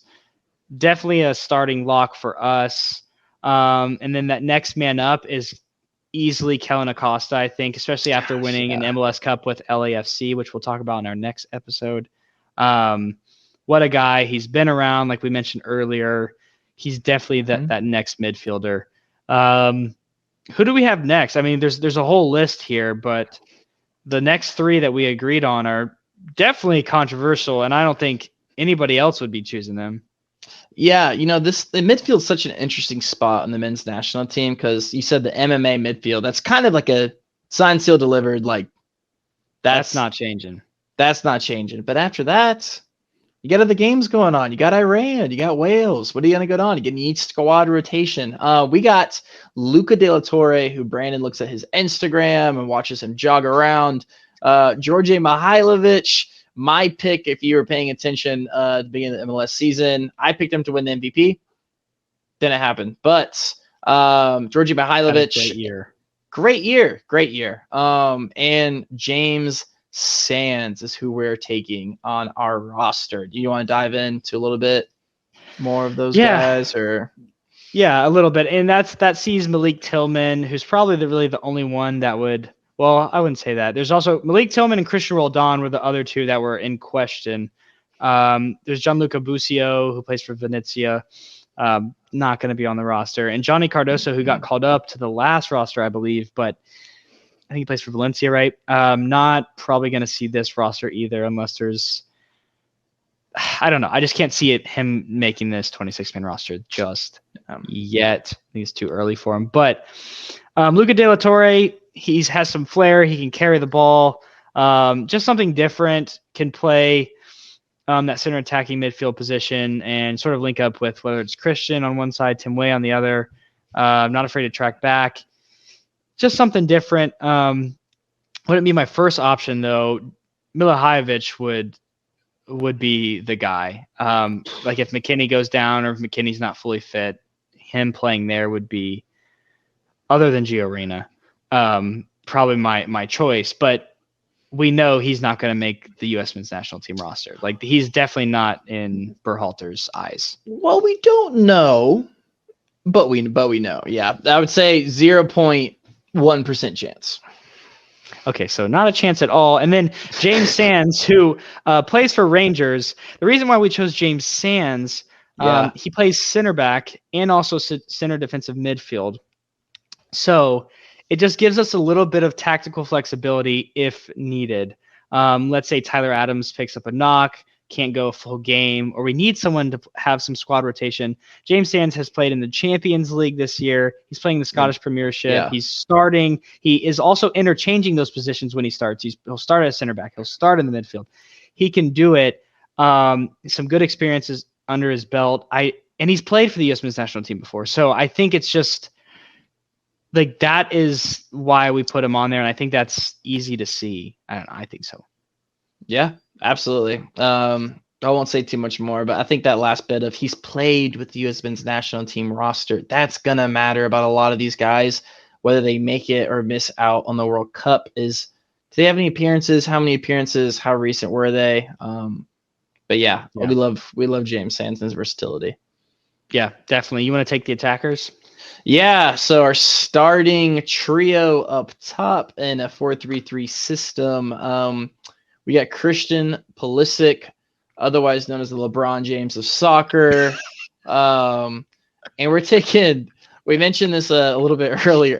definitely a starting lock for us. And then that next man up is easily Kellen Acosta, I think, especially after winning an MLS Cup with LAFC, which we'll talk about in our next episode. What a guy. He's been around, like we mentioned earlier. He's definitely that next midfielder. Who do we have next? I mean, there's a whole list here, but the next 3 that we agreed on are definitely controversial, and I don't think anybody else would be choosing them. Yeah, the midfield is such an interesting spot on the men's national team because you said the MMA midfield. That's kind of like a sign, seal, delivered. Like that's not changing. That's not changing. But after that, you got other games going on. You got Iran. You got Wales. What are you going to go on? You need squad rotation. We got Luca De La Torre, who Brandon looks at his Instagram and watches him jog around. George Mihailovic. My pick, if you were paying attention at the beginning of the MLS season, I picked him to win the MVP. Didn't happen. But Georgi Mihailovic, great year. And James Sands is who we're taking on our roster. Do you want to dive into a little bit more of those guys? Or yeah, a little bit. And that sees Malik Tillman, who's probably really the only one that would. Well, I wouldn't say that. There's also Malik Tillman and Christian Roldan were the other 2 that were in question. There's Gianluca Busio, who plays for Venezia, not going to be on the roster. And Johnny Cardoso, who got called up to the last roster, I believe, but I think he plays for Valencia, right? Not probably going to see this roster either unless there's – I don't know. I just can't see him making this 26-man roster just yet. I think it's too early for him. But Luca De La Torre – he has some flair. He can carry the ball. Just something different. Can play that center attacking midfield position and sort of link up with whether it's Christian on one side, Tim Way on the other. Not afraid to track back. Just something different. Wouldn't be my first option though. Mihailovic would be the guy. Like if McKennie goes down or if McKennie's not fully fit, him playing there would be, other than Gio Reyna, probably my choice, but we know he's not going to make the U.S. men's national team roster. Like he's definitely not in Berhalter's eyes. Well, we don't know, but we know. Yeah, I would say 0.1% chance. Okay, so not a chance at all. And then James Sands, who plays for Rangers. The reason why we chose James Sands, he plays center back and also center defensive midfield. So it just gives us a little bit of tactical flexibility if needed. Let's say Tyler Adams picks up a knock, can't go a full game, or we need someone to have some squad rotation. James Sands has played in the Champions League this year. He's playing the Scottish Premiership. Yeah. He's starting. He is also interchanging those positions when he starts. He'll start as center back. He'll start in the midfield. He can do it. Some good experiences under his belt. And he's played for the U.S. men's national team before. So I think it's just like that is why we put him on there. And I think that's easy to see. I don't know. I think so. Yeah, absolutely. I won't say too much more, but I think that last bit of he's played with the U.S. men's national team roster, that's going to matter about a lot of these guys, whether they make it or miss out on the World Cup. Is, do they have any appearances? How many appearances? How recent were they? But yeah, we love James Sands and his versatility. Yeah, definitely. You want to take the attackers? Yeah, so our starting trio up top in a 4-3-3 system. We got Christian Pulisic, otherwise known as the LeBron James of soccer. And we're taking, we mentioned this a little bit earlier,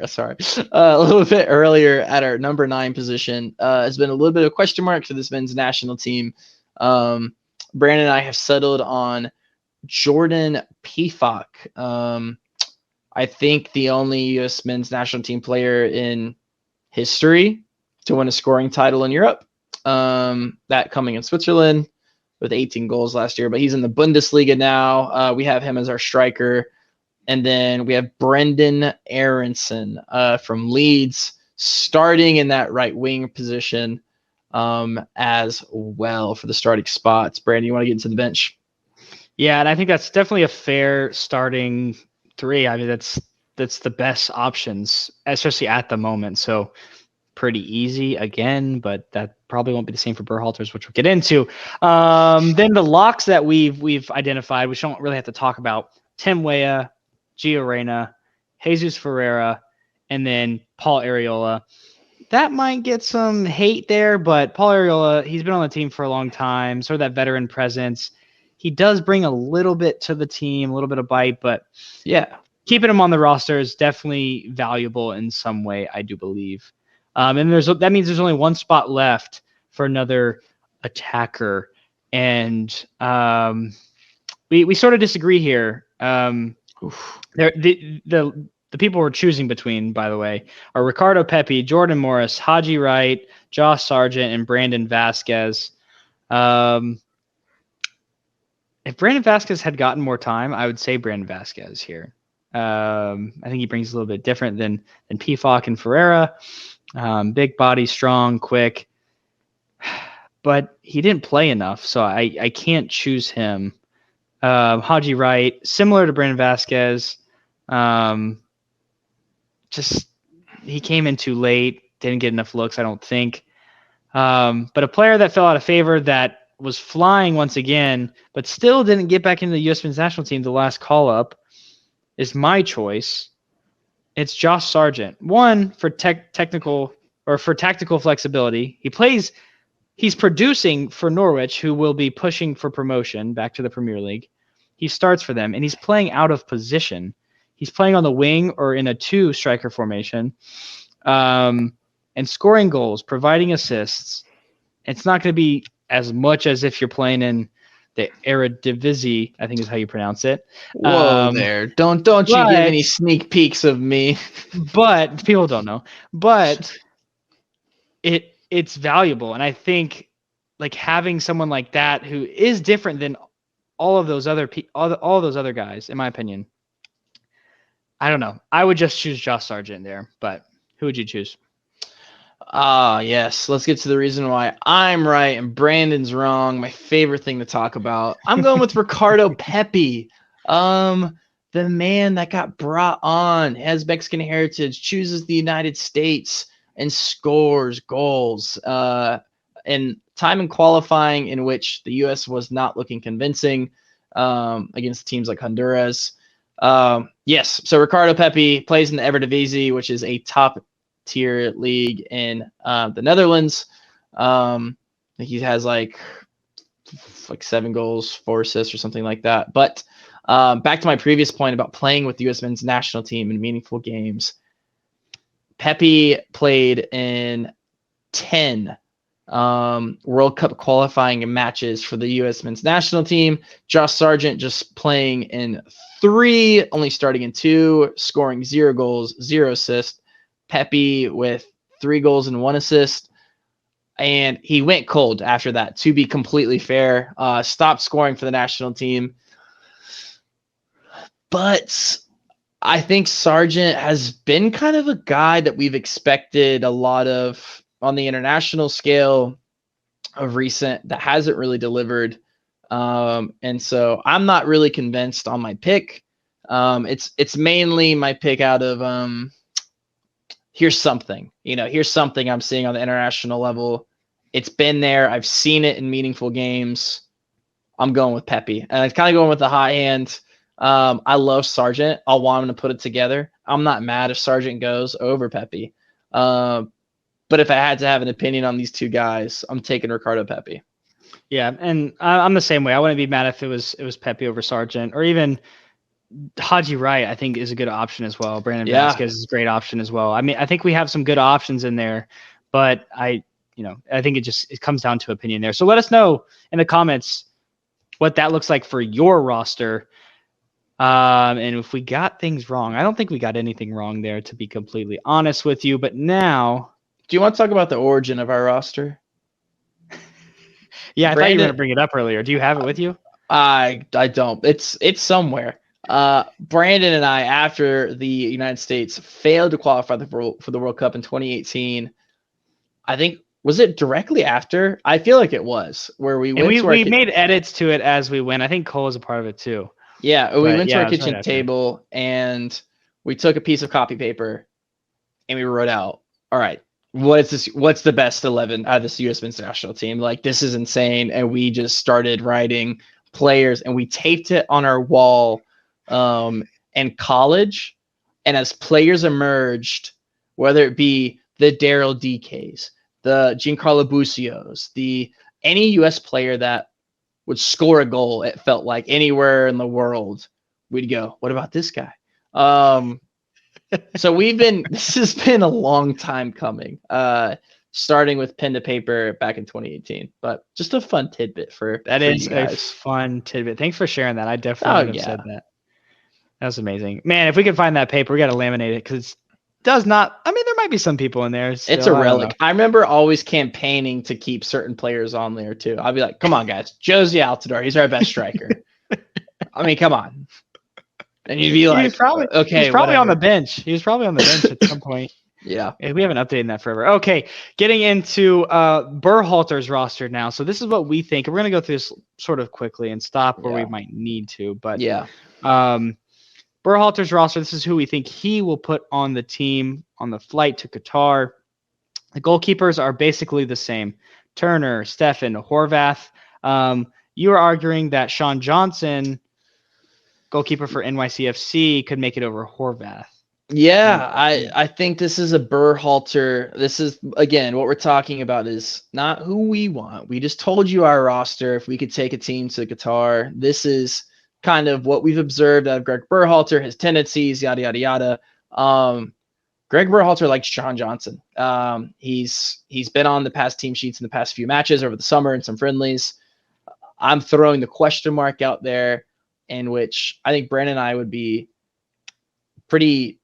at our number 9 position. Has been a little bit of a question mark for this men's national team. Brandon and I have settled on Jordan Pefok. I think the only U.S. men's national team player in history to win a scoring title in Europe. That coming in Switzerland with 18 goals last year, but he's in the Bundesliga now. We have him as our striker. And then we have Brendan Aronson from Leeds starting in that right wing position as well for the starting spots. Brandon, you want to get into the bench? Yeah, and I think that's definitely a fair starting three. I mean, that's the best options, especially at the moment. So pretty easy again, but that probably won't be the same for Berhalters, which we'll get into. Then the locks that we've identified, which don't really have to talk about: Tim Weah, Gio Reyna, Jesus Ferreira, and then Paul Arriola. That might get some hate there, but Paul Arriola, he's been on the team for a long time, sort of that veteran presence. He does bring a little bit to the team, a little bit of bite, but yeah, keeping him on the roster is definitely valuable in some way, I do believe. And that means there's only one spot left for another attacker, and we sort of disagree here. The people we're choosing between, by the way, are Ricardo Pepi, Jordan Morris, Haji Wright, Josh Sargent, and Brandon Vasquez. If Brandon Vasquez had gotten more time, I would say Brandon Vasquez here. I think he brings a little bit different than Pefok and Ferreira. Big body, strong, quick. But he didn't play enough, so I can't choose him. Haji Wright, similar to Brandon Vasquez. Just he came in too late, didn't get enough looks, I don't think. But a player that fell out of favor that was flying once again, but still didn't get back into the U.S. men's national team the last call-up is my choice. It's Josh Sargent. One, for technical or for tactical flexibility. He's producing for Norwich, who will be pushing for promotion back to the Premier League. He starts for them, and he's playing out of position. He's playing on the wing or in a two striker formation, and scoring goals, providing assists. It's not going to be as much as if you're playing in the Eredivisie, I think is how you pronounce it. Whoa there. Don't you give any sneak peeks of me. But people don't know. But it's valuable. And I think like having someone like that who is different than all of those other all those other guys, in my opinion. I don't know. I would just choose Josh Sargent there, but who would you choose? Yes. Let's get to the reason why I'm right and Brandon's wrong. My favorite thing to talk about. I'm going with Ricardo Pepi. The man that got brought on, has Mexican heritage, chooses the United States, and scores goals. And time in qualifying in which the U.S. was not looking convincing against teams like Honduras. Yes. So Ricardo Pepi plays in the Eredivisie, which is a top tier league in the Netherlands. I think he has like 7 goals, 4 assists or something like that. But back to my previous point about playing with the U.S. men's national team in meaningful games. Pepi played in 10 World Cup qualifying matches for the U.S. men's national team. Josh Sargent just playing in 3, only starting in 2, scoring 0 goals, 0 assists. Pepi with 3 goals and 1 assist. And he went cold after that, to be completely fair. Stopped scoring for the national team. But I think Sargent has been kind of a guy that we've expected a lot of on the international scale of recent that hasn't really delivered. And so I'm not really convinced on my pick. It's mainly my pick out of here's something I'm seeing on the international level. It's been there. I've seen it in meaningful games. I'm going with Pepi. And I'm kind of going with the high hand. I love Sargent. I'll want him to put it together. I'm not mad if Sargent goes over Pepi. But if I had to have an opinion on these two guys, I'm taking Ricardo Pepi. Yeah, and I'm the same way. I wouldn't be mad if it was Pepi over Sargent, or even Haji Wright, I think, is a good option as well. Brandon Vasquez is a great option as well. I mean, I think we have some good options in there, but I think it comes down to opinion there. So let us know in the comments what that looks like for your roster. And if we got things wrong, I don't think we got anything wrong there, to be completely honest with you. But now, Do you want to talk about the origin of our roster? yeah, I thought you were going Brandon, to bring it up earlier. Do you have it with you? I don't. It's somewhere. Brandon and I, after the United States failed to qualify for the World Cup in 2018, I think, was it directly after? I feel like it was, where we And went to our we made edits to it as we went. I think Cole was a part of it too. we But went to yeah, our it was right kitchen after. table and we took a piece of copy paper and we wrote out, all right, what's the best 11 out of this US men's national team? Like, this is insane. And we just started writing players and we taped it on our wall in college. And as players emerged, whether it be the Daryl DKs, the Giancarlo Bussios, any US player that would score a goal, it felt like anywhere in the world, we'd go, what about this guy? So this has been a long time coming, starting with pen to paper back in 2018, but just a fun tidbit for is you a guys. fun tidbit. Thanks for sharing that. I definitely would have said that. That's amazing, man. If we can find that paper, we got to laminate it, because does not. I mean, there might be some people in there. Still, it's a relic. I remember always campaigning to keep certain players on there too. I'd be like, come on, guys, Josie Altidore, he's our best striker. I mean, come on. And you'd be like, okay, he's probably on the whatever. bench. He was probably on the bench at some point. Yeah. We haven't updated that forever. Okay, getting into Berhalter's roster now. So this is what we think. We're going to go through this sort of quickly and stop where we might need to. But yeah, Berhalter's roster, this is who we think he will put on the team on the flight to Qatar. The goalkeepers are basically the same. Turner, Steffen, Horvath. You are arguing that Sean Johnson, goalkeeper for NYCFC, could make it over Horvath. Yeah, I think this is a Berhalter. This is, again, what we're talking about is not who we want. We just told you our roster. If we could take a team to Qatar, this is kind of what we've observed out of Greg Berhalter, his tendencies, yada, yada, yada. Greg Berhalter likes Sean Johnson. He's been on the past team sheets in the past few matches over the summer and some friendlies. I'm throwing the question mark out there, in which I think Brandon and I would be pretty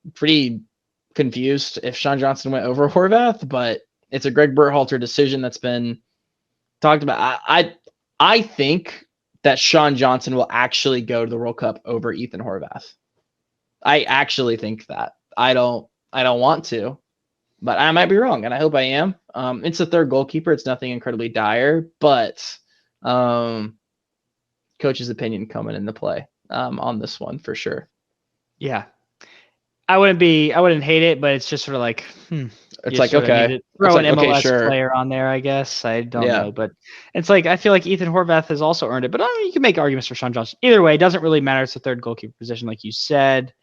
confused if Sean Johnson went over Horvath, but it's a Greg Berhalter decision that's been talked about. I think that Sean Johnson will actually go to the World Cup over Ethan Horvath. I actually think that. I don't want to, but I might be wrong, and I hope I am. It's a third goalkeeper. It's nothing incredibly dire, but coach's opinion coming into play on this one for sure. Yeah. I wouldn't hate it, but it's just sort of like, it's like, okay, throw an MLS player on there, I guess. I don't know, but it's like, I feel like Ethan Horvath has also earned it, but you can make arguments for Sean Johnson. Either way, it doesn't really matter. It's the third goalkeeper position, like you said.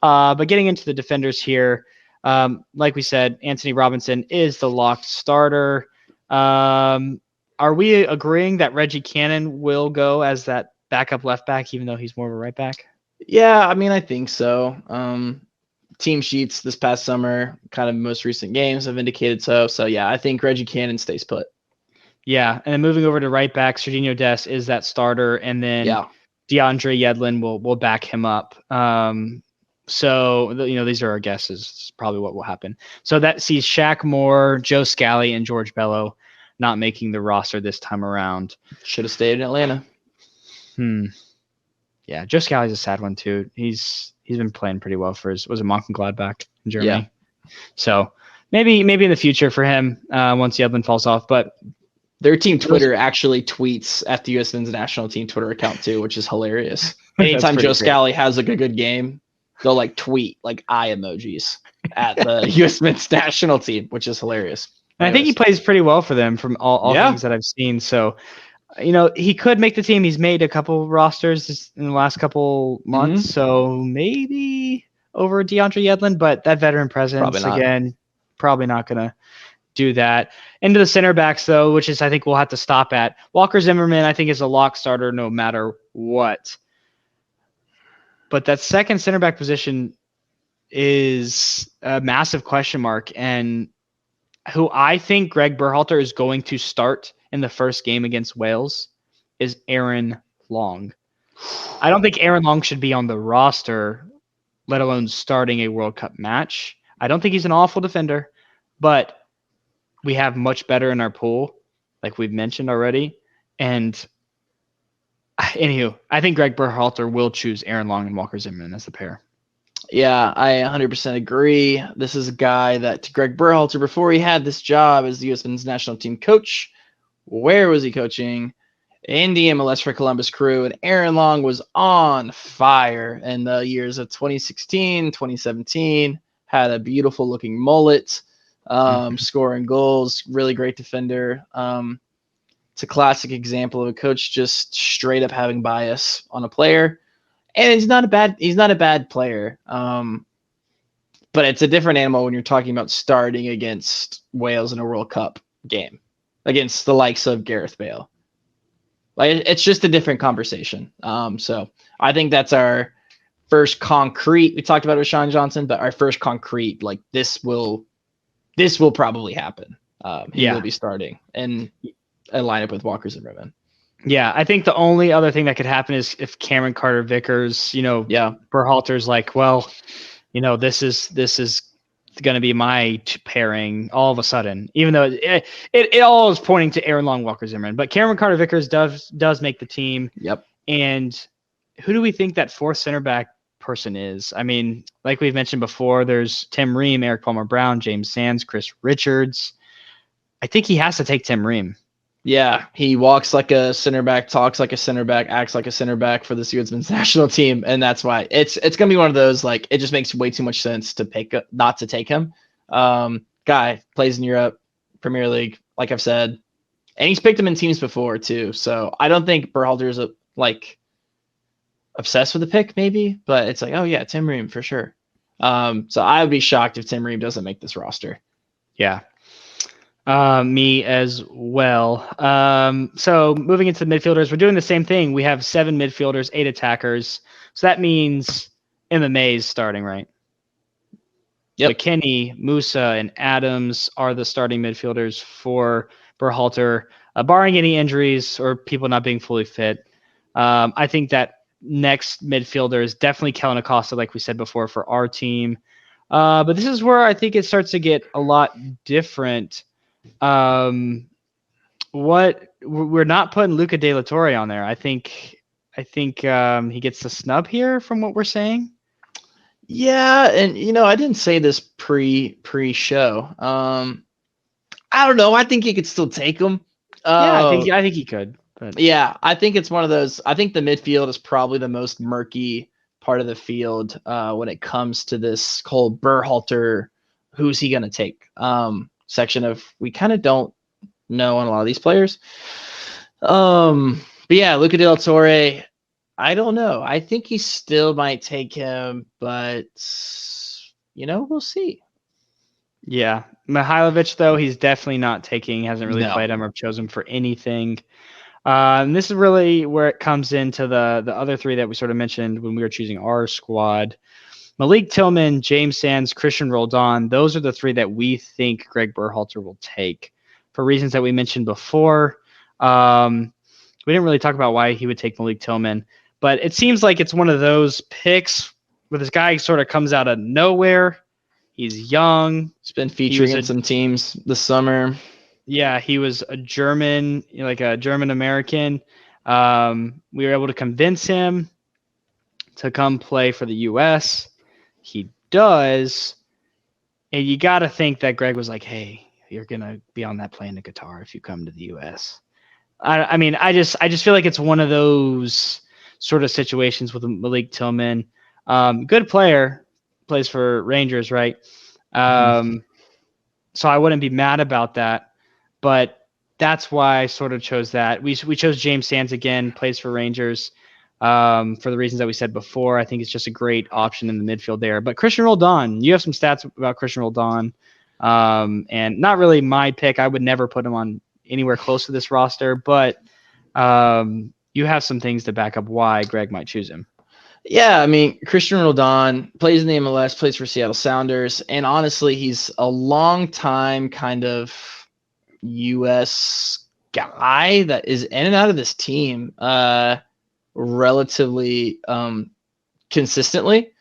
But getting into the defenders here, like we said, Anthony Robinson is the locked starter. Are we agreeing that Reggie Cannon will go as that backup left back, even though he's more of a right back? Yeah, I mean, I think so. Team sheets this past summer, kind of most recent games have indicated so. So yeah, I think Reggie Cannon stays put. Yeah, and then moving over to right back, Serginho Dest is that starter, and then DeAndre Yedlin will back him up. So these are our guesses. This is probably what will happen. So that sees Shaq Moore, Joe Scally, and George Bello not making the roster this time around. Should have stayed in Atlanta. Yeah, Joe Scally's a sad one too. He's been playing pretty well for was it Mönchengladbach in Germany. Yeah. So maybe in the future for him once Yedlin falls off. But their team Twitter actually tweets at the U.S. men's national team Twitter account too, which is hilarious. Anytime Joe Scally has like a good game, they'll like tweet like eye emojis at the U.S. men's national team, which is hilarious. I think he plays pretty well for them from all things that I've seen. So, he could make the team. He's made a couple rosters in the last couple months. So maybe over DeAndre Yedlin, but that veteran presence, probably not going to do that. Into the center backs, though, which is I think we'll have to stop at. Walker Zimmerman, I think, is a lock starter no matter what. But that second center back position is a massive question mark, and who I think Greg Berhalter is going to start in the first game against Wales is Aaron Long. I don't think Aaron Long should be on the roster, let alone starting a World Cup match. I don't think he's an awful defender, but we have much better in our pool, like we've mentioned already. And anywho, I think Greg Berhalter will choose Aaron Long and Walker Zimmerman as the pair. Yeah, I 100% agree. This is a guy that Greg Berhalter, before he had this job as the U.S. men's national team coach, where was he coaching? In the MLS for Columbus Crew, and Aaron Long was on fire in the years of 2016, 2017, had a beautiful looking mullet, scoring goals, really great defender. It's a classic example of a coach just straight up having bias on a player. And he's not a bad player. But it's a different animal when you're talking about starting against Wales in a World Cup game against the likes of Gareth Bale. Like, it's just a different conversation. So I think that's our first concrete. We talked about Rashawn Johnson, but our first concrete, like this will probably happen. He will be starting in a lineup with Walker Zimmerman. Yeah, I think the only other thing that could happen is if Cameron Carter-Vickers, Berhalter's like, well, this is going to be my pairing all of a sudden, even though it all is pointing to Aaron Long, Walker Zimmerman. But Cameron Carter-Vickers does make the team. Yep. And who do we think that fourth center back person is? I mean, like we've mentioned before, there's Tim Ream, Eric Palmer-Brown, James Sands, Chris Richards. I think he has to take Tim Ream. Yeah, he walks like a center back, talks like a center back, acts like a center back for the USMNT national team, and that's why it's gonna be one of those, like, it just makes way too much sense to not to take him. Guy plays in Europe, Premier League, like I've said, and he's picked him in teams before too. So I don't think Berhalter's obsessed with the pick, maybe, but it's like, oh yeah, Tim Ream for sure. So I would be shocked if Tim Ream doesn't make this roster. Yeah. Me as well. So moving into the midfielders, we're doing the same thing. We have 7 midfielders, 8 attackers. So that means MMA's starting, right? Yep. McKinney, Musa, and Adams are the starting midfielders for Berhalter, barring any injuries or people not being fully fit. I think that next midfielder is definitely Kellen Acosta, like we said before, for our team. But this is where I think it starts to get a lot different. We're not putting Luca De La Torre on there. I think he gets the snub here from what we're saying. Yeah, and I didn't say this pre-show. I don't know. I think he could still take him. Yeah, I think he could. But yeah, I think it's one of those. I think the midfield is probably the most murky part of the field when it comes to this whole Berhalter, who's he going to take section of. We kind of don't know on a lot of these players. But yeah, Luca De La Torre, I don't know. I think he still might take him, but we'll see. Yeah, Mihailovic, though, he's definitely not taking. Hasn't really played him or chosen for anything. And this is really where it comes into the other 3 that we sort of mentioned when we were choosing our squad. Malik Tillman, James Sands, Christian Roldan. Those are the 3 that we think Greg Berhalter will take for reasons that we mentioned before. We didn't really talk about why he would take Malik Tillman, but it seems like it's one of those picks where this guy sort of comes out of nowhere. He's young. He's been featuring in some teams this summer. Yeah, he was a German, like a German American. We were able to convince him to come play for the U.S. He does. And you got to think that Greg was like, hey, you're going to be on that plane to Qatar if you come to the U.S. I mean, I just feel like it's one of those sort of situations with Malik Tillman. Good player, plays for Rangers, right? So I wouldn't be mad about that. But that's why I sort of chose that. We chose James Sands again, plays for Rangers, for the reasons that we said before. I think it's just a great option in the midfield there. But Christian Roldan, you have some stats about Christian Roldan, and not really my pick. I would never put him on anywhere close to this roster, but you have some things to back up why Greg might choose him. Yeah, I mean, Christian Roldan plays in the MLS, plays for Seattle Sounders, and honestly, he's a long time kind of U.S. guy that is in and out of this team. relatively consistently.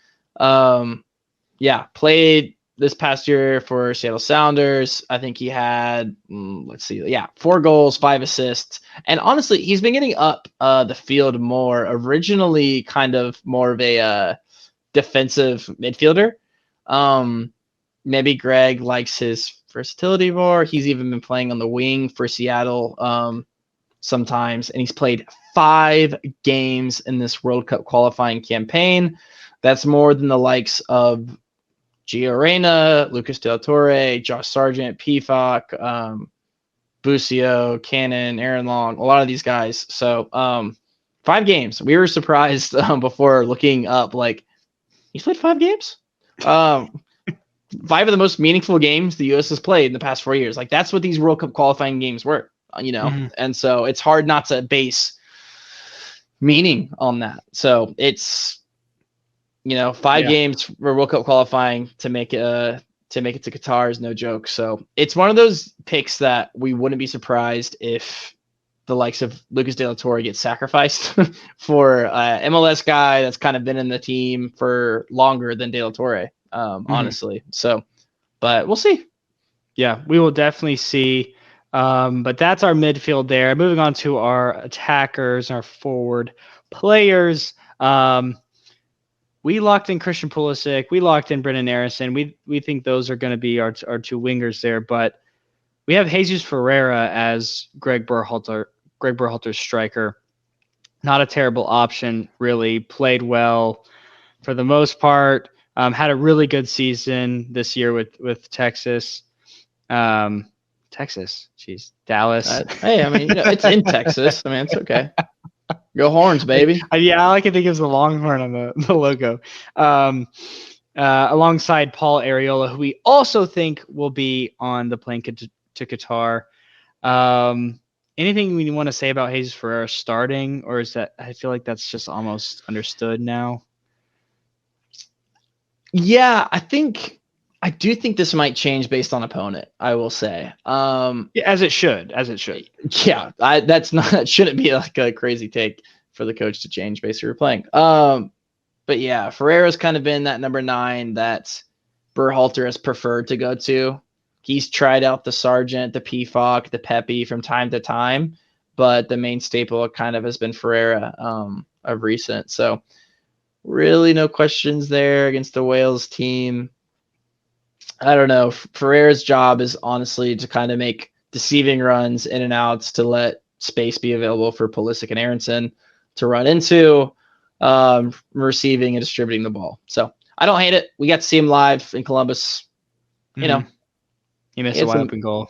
Played this past year for Seattle Sounders. I think he had 4 goals, 5 assists, and honestly, he's been getting up the field more. Originally, kind of more of a defensive midfielder. Maybe Greg likes his versatility more. He's even been playing on the wing for Seattle sometimes, and he's played 5 games in this World Cup qualifying campaign. That's more than the likes of Gio Reyna, Lucas Del Torre, Josh Sargent, Pifok, Busio, Cannon, Aaron Long, a lot of these guys. So 5 games. We were surprised before looking up, like, he's played 5 games? 5 of the most meaningful games the U.S. has played in the past 4 years. Like, that's what these World Cup qualifying games were, And so it's hard not to base meaning on that. So it's, 5 games for World Cup qualifying to make it to Qatar is no joke. So it's one of those picks that we wouldn't be surprised if the likes of Lucas De La Torre gets sacrificed for MLS guy that's kind of been in the team for longer than De La Torre, honestly. So, but we'll see. Yeah, we will definitely see. But that's our midfield there. Moving on to our attackers, our forward players. We locked in Christian Pulisic. We locked in Brendan Harrison. We think those are going to be our 2 wingers there. But we have Jesus Ferreira as Greg Berhalter's striker. Not a terrible option, really. Played well for the most part. Had a really good season this year with Texas. Texas, jeez, Dallas. Hey, I mean, it's in Texas. I mean, it's okay. Go Horns, baby. Yeah, all I can think of is the longhorn on the logo. Alongside Paul Areola, who we also think will be on the plane to Qatar. Anything we want to say about Jesus Ferreira starting, or is that, I feel like that's just almost understood now? Yeah, I do think this might change based on opponent, I will say. As it should. Yeah, that shouldn't be like a crazy take for the coach to change based on who you're playing. But yeah, Ferreira's kind of been that number 9 that Berhalter has preferred to go to. He's tried out the Sargent, the Pifok, the Pepe from time to time, but the main staple kind of has been Ferreira of recent. So really no questions there against the Wales team. I don't know. Ferreira's job is honestly to kind of make deceiving runs in and outs to let space be available for Pulisic and Aronson to run into, receiving and distributing the ball. So I don't hate it. We got to see him live in Columbus. He missed a wide open goal.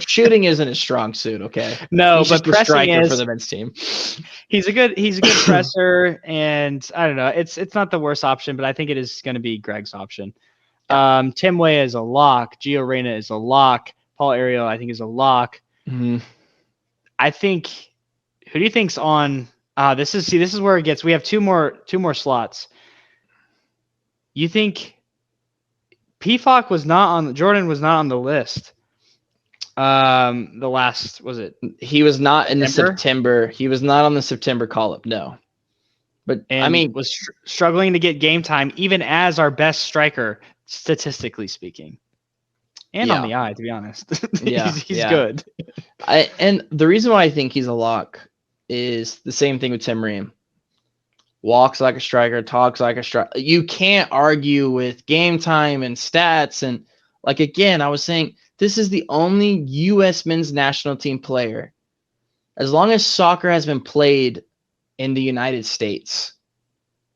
Shooting isn't his strong suit. Okay, no, he's but just a striker for the men's team. He's a good presser, and I don't know. It's not the worst option, but I think it is going to be Greg's option. Tim Weah is a lock. Gio Reyna is a lock. Paul Areola, I think, is a lock. Mm-hmm. I think. Who do you think's on? This is where it gets. We have two more slots. You think Pifok was not on? Jordan was not on the list. The last, was it? He was not in the September. He was not on the September call-up. No. But I mean, was struggling to get game time, even as our best striker, statistically speaking, and on the eye, to be honest. he's good. And the reason why I think he's a lock is the same thing with Tim Ream. Walks like a striker, talks like a striker. You can't argue with game time and stats. And like, again, I was saying, this is the only U.S. men's national team player, as long as soccer has been played in the United States,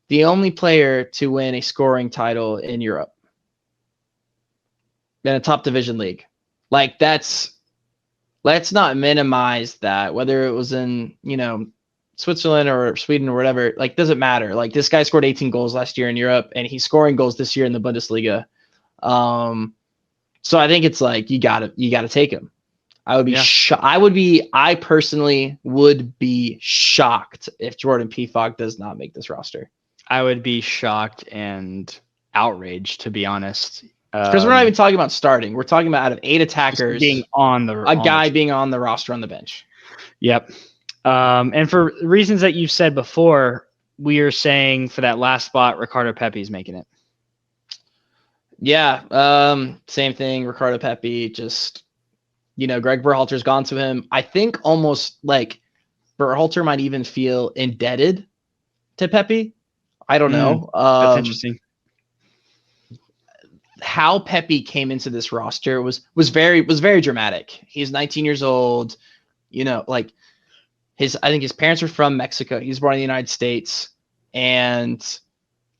the only player to win a scoring title in Europe in a top division league. Like, let's not minimize that, whether it was in, Switzerland or Sweden or whatever. Like, doesn't matter. Like, this guy scored 18 goals last year in Europe, and he's scoring goals this year in the Bundesliga. So I think it's like, you gotta take him. I would be I personally would be shocked if Jordan Pifok does not make this roster. I would be shocked and outraged, to be honest. Because we're not even talking about starting. We're talking about, out of 8 attackers, being on the guy being on the roster on the bench. Yep. And for reasons that you've said before, we are saying for that last spot, Ricardo Pepi's making it. Yeah, same thing. Ricardo Pepi, just, Greg Berhalter's gone to him. I think almost like Berhalter might even feel indebted to Pepi. I don't know. That's interesting. How Pepi came into this roster was very dramatic. He's 19 years old. Like I think his parents are from Mexico. He was born in the United States, and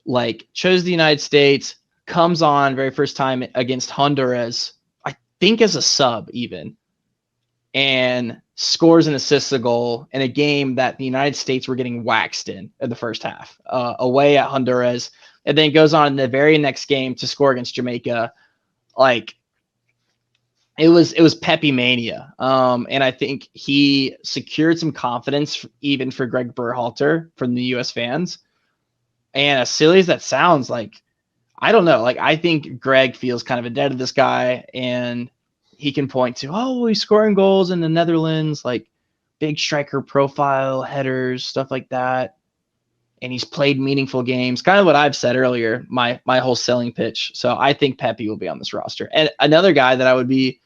like chose the United States. Comes on very first time against Honduras, I think as a sub even, and scores and assists a goal in a game that the United States were getting waxed in the first half, away at Honduras, and then goes on in the very next game to score against Jamaica. Like it was Pepi mania, and I think he secured some confidence even for Greg Berhalter from the U.S. fans. And as silly as that sounds, like I don't know, like I think Greg feels kind of indebted to this guy, and he can point to, oh, he's scoring goals in the Netherlands, like big striker profile, headers, stuff like that. And he's played meaningful games, kind of what I've said earlier, my whole selling pitch. So I think Pepi will be on this roster. And another guy that I would be,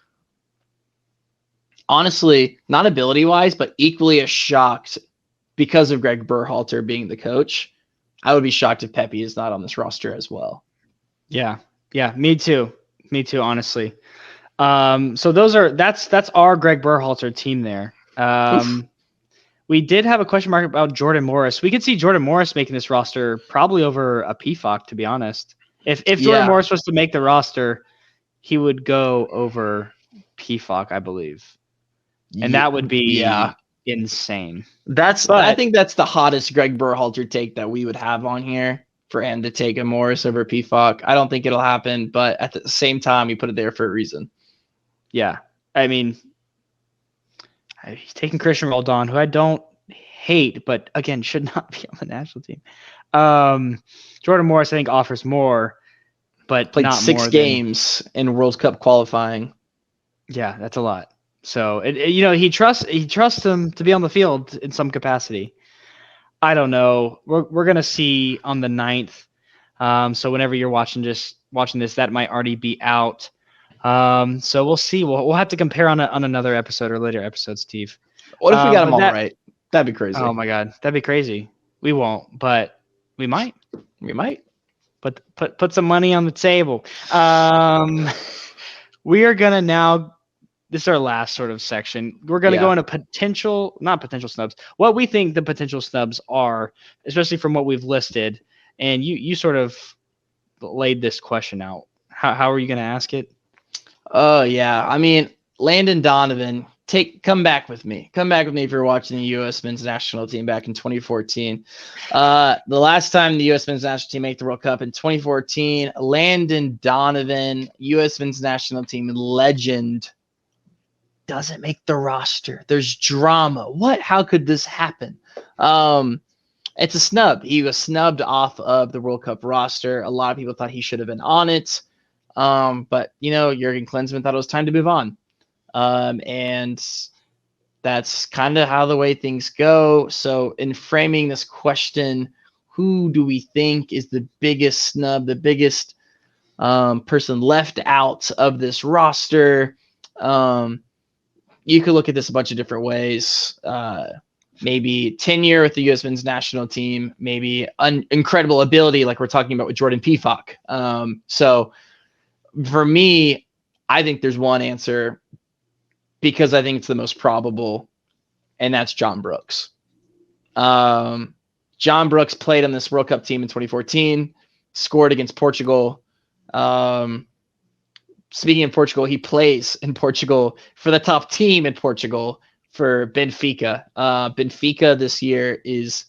honestly, not ability-wise, but equally as shocked because of Greg Berhalter being the coach, I would be shocked if Pepi is not on this roster as well. Yeah, me too, honestly. So that's our Greg Berhalter team there. We did have a question mark about Jordan Morris. We could see Jordan Morris making this roster probably over a PFOC, to be honest. If Jordan Morris was to make the roster, he would go over PFOC, I believe. And that would be insane. I think that's the hottest Greg Berhalter take that we would have on here, for him to take a Morris over PFOC. I don't think it'll happen, but at the same time, we put it there for a reason. Yeah. I mean, he's taking Christian Roldan, who I don't hate, but again, should not be on the national team. Jordan Morris, I think, offers more, but played not 6 more games in World Cup qualifying. Yeah, that's a lot. So he trusts him to be on the field in some capacity. I don't know. We're gonna see on the 9th. So whenever you're watching this, that might already be out. So we'll see. We'll have to compare on another episode or later episode, Steve. What if we got them all right? That'd be crazy. Oh my God, that'd be crazy. We won't, but we might. We might. But put some money on the table. We are gonna now. This is our last sort of section. We're going to go into not potential snubs, what we think the potential snubs are, especially from what we've listed. And you sort of laid this question out. How are you going to ask it? Oh, yeah. I mean, Landon Donovan, come back with me. Come back with me if you're watching the U.S. men's national team back in 2014. The last time the U.S. men's national team made the World Cup in 2014, Landon Donovan, U.S. men's national team legend, doesn't make the roster. There's drama. What? How could this happen? It's a snub. He was snubbed off of the World Cup roster. A lot of people thought he should have been on it. But, Jurgen Klinsmann thought it was time to move on. And that's kind of how the way things go. So in framing this question, who do we think is the biggest snub, the biggest person left out of this roster? You could look at this a bunch of different ways. Maybe tenure with the U.S. men's national team, maybe incredible ability like we're talking about with Jordan PFOC. So for me, I think there's one answer because I think it's the most probable, and that's John Brooks. John Brooks played on this World Cup team in 2014, scored against Portugal. Speaking of Portugal, he plays in Portugal for the top team in Portugal for Benfica. Benfica this year is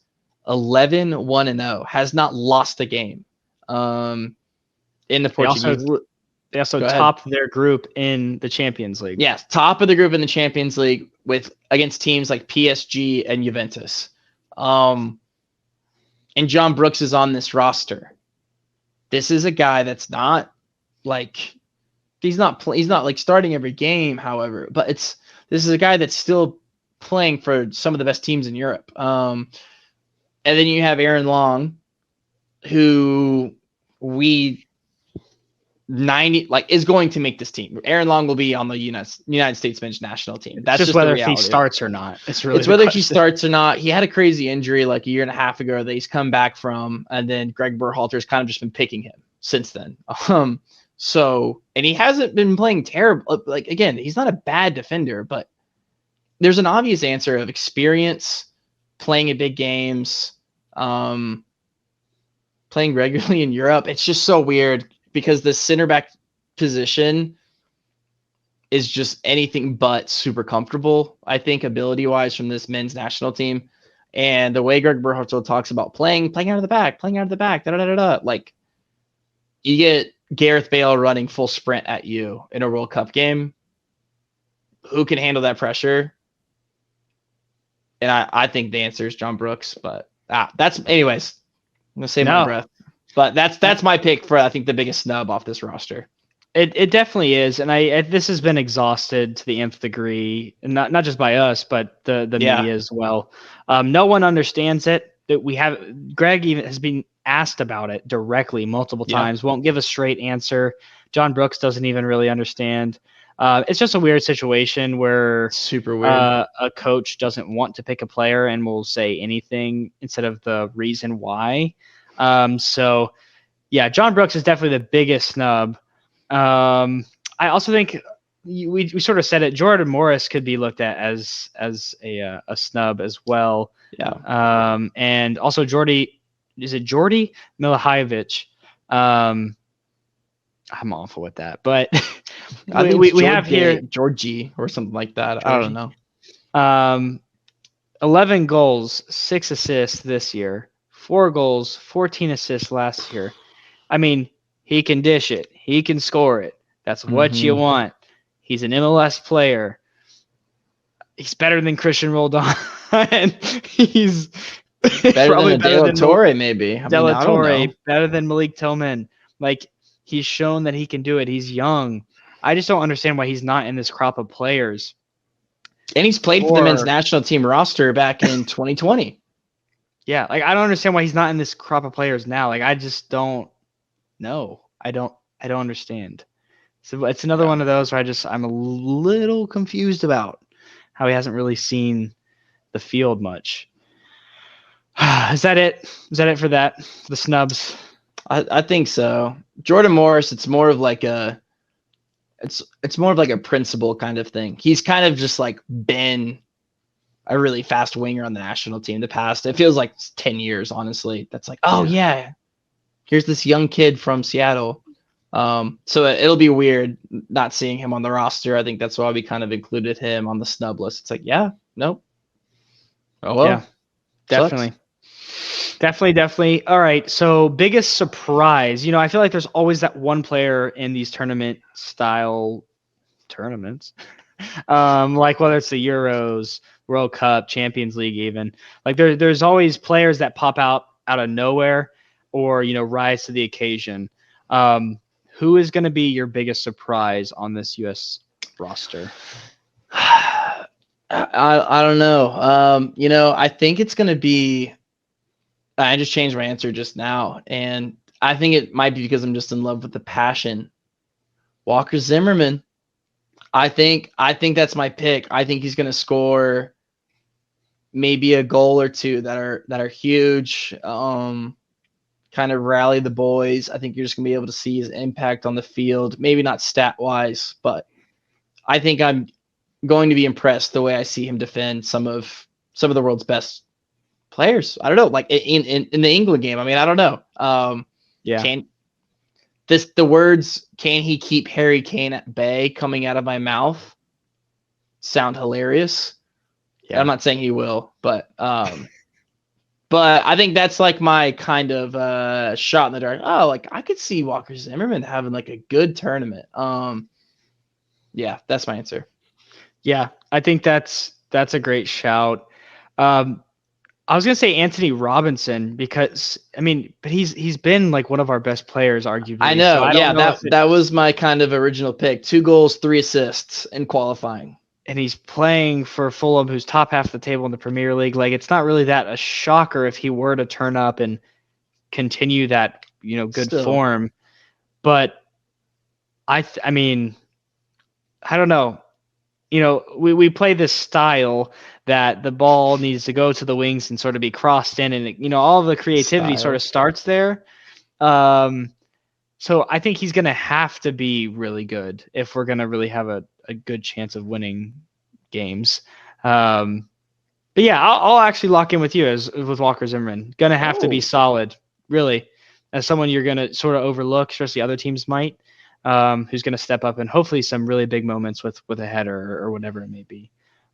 11-1-0, has not lost a game in the Portuguese. They also topped their group in the Champions League. Yes, top of the group in the Champions League against teams like PSG and Juventus. And John Brooks is on this roster. This is a guy that's not like he's not like starting every game, however, but this is a guy that's still playing for some of the best teams in Europe. And then you have Aaron Long, who is going to make this team. Aaron Long will be on the United States men's national team. That's just just whether the if reality. he starts or not. It's really whether he starts or not. He had a crazy injury like a year and a half ago that he's come back from, and then Greg Berhalter's kind of just been picking him since then. So, and he hasn't been playing terrible. Like, again, he's not a bad defender, but there's an obvious answer of experience, playing in big games, playing regularly in Europe. It's just so weird because the center back position is just anything but super comfortable, I think, ability-wise from this men's national team. And the way Greg Berhalter talks about playing out of the back, like you get Gareth Bale running full sprint at you in a World Cup game. Who can handle that pressure? And I think the answer is John Brooks, but that's anyways. I'm gonna save my breath. But that's my pick for I think the biggest snub off this roster. It definitely is, and this has been exhausted to the nth degree, and not just by us, but the media as well. No one understands it. That Greg even has been asked about it directly multiple times. Won't give a straight answer. John Brooks doesn't even really understand. It's just a weird situation where super weird. A coach doesn't want to pick a player and will say anything instead of the reason why. So, yeah, John Brooks is definitely the biggest snub. I also think we sort of said it. Jordan Morris could be looked at as a snub as well. Yeah. And also Jordy Milivojevic? I'm awful with that, but we have here Georgie or something like that. Georgie. I don't know. 11 goals, 6 assists this year, 4 goals, 14 assists last year. I mean, he can dish it. He can score it. That's what you want. He's an MLS player. He's better than Christian Roldan. He's better than De La Torre, maybe. De La Torre, better than Malik Tillman. Like, he's shown that he can do it. He's young. I just don't understand why he's not in this crop of players. And he's played for the men's national team roster back in 2020. Yeah, like I don't understand why he's not in this crop of players now. Like I just don't know. I don't understand. So it's another one of those where I'm a little confused about how he hasn't really seen the field much. Is that it? Is that it for that? The snubs? I think so. Jordan Morris, it's more of like a principle kind of thing. He's kind of just like been a really fast winger on the national team in the past. It feels like 10 years, honestly. That's like, here's this young kid from Seattle. So it'll be weird not seeing him on the roster. I think that's why we kind of included him on the snub list. It's like, nope. Oh, well. Yeah, definitely. Definitely. All right. So biggest surprise, I feel like there's always that one player in these style tournaments, like whether it's the Euros, World Cup, Champions League, even like there's always players that pop out of nowhere or, rise to the occasion. Who is going to be your biggest surprise on this U.S. roster? I don't know. I think it's going to be. I just changed my answer just now, and I think it might be because I'm just in love with the passion. Walker Zimmerman. I think that's my pick. I think he's going to score maybe a goal or two that are huge. Kind of rally the boys. I think you're just going to be able to see his impact on the field. Maybe not stat-wise, but I think I'm going to be impressed the way I see him defend some of the world's best players. I don't know, like in the England game. I mean, I don't know. The words "Can he keep Harry Kane at bay" coming out of my mouth sound hilarious. Yeah. I'm not saying he will, but I think that's like my kind of shot in the dark. Oh, like I could see Walker Zimmerman having like a good tournament. Yeah, that's my answer. Yeah, I think that's a great shout. I was gonna say Anthony Robinson because but he's been like one of our best players, arguably. I know. So that was my kind of original pick. 2 goals, 3 assists in qualifying. and he's playing for Fulham, who's top half of the table in the Premier League. Like, it's not really that a shocker if he were to turn up and continue that, good form. But I mean, I don't know. We play this style that the ball needs to go to the wings and sort of be crossed in, and all of the creativity sort of starts there. So I think he's going to have to be really good if we're going to really have a good chance of winning games. But yeah, I'll actually lock in with you with Walker Zimmerman. Going to have to be solid, really, as someone you're going to sort of overlook, especially other teams might. Who's going to step up and hopefully some really big moments with a header or whatever it may be.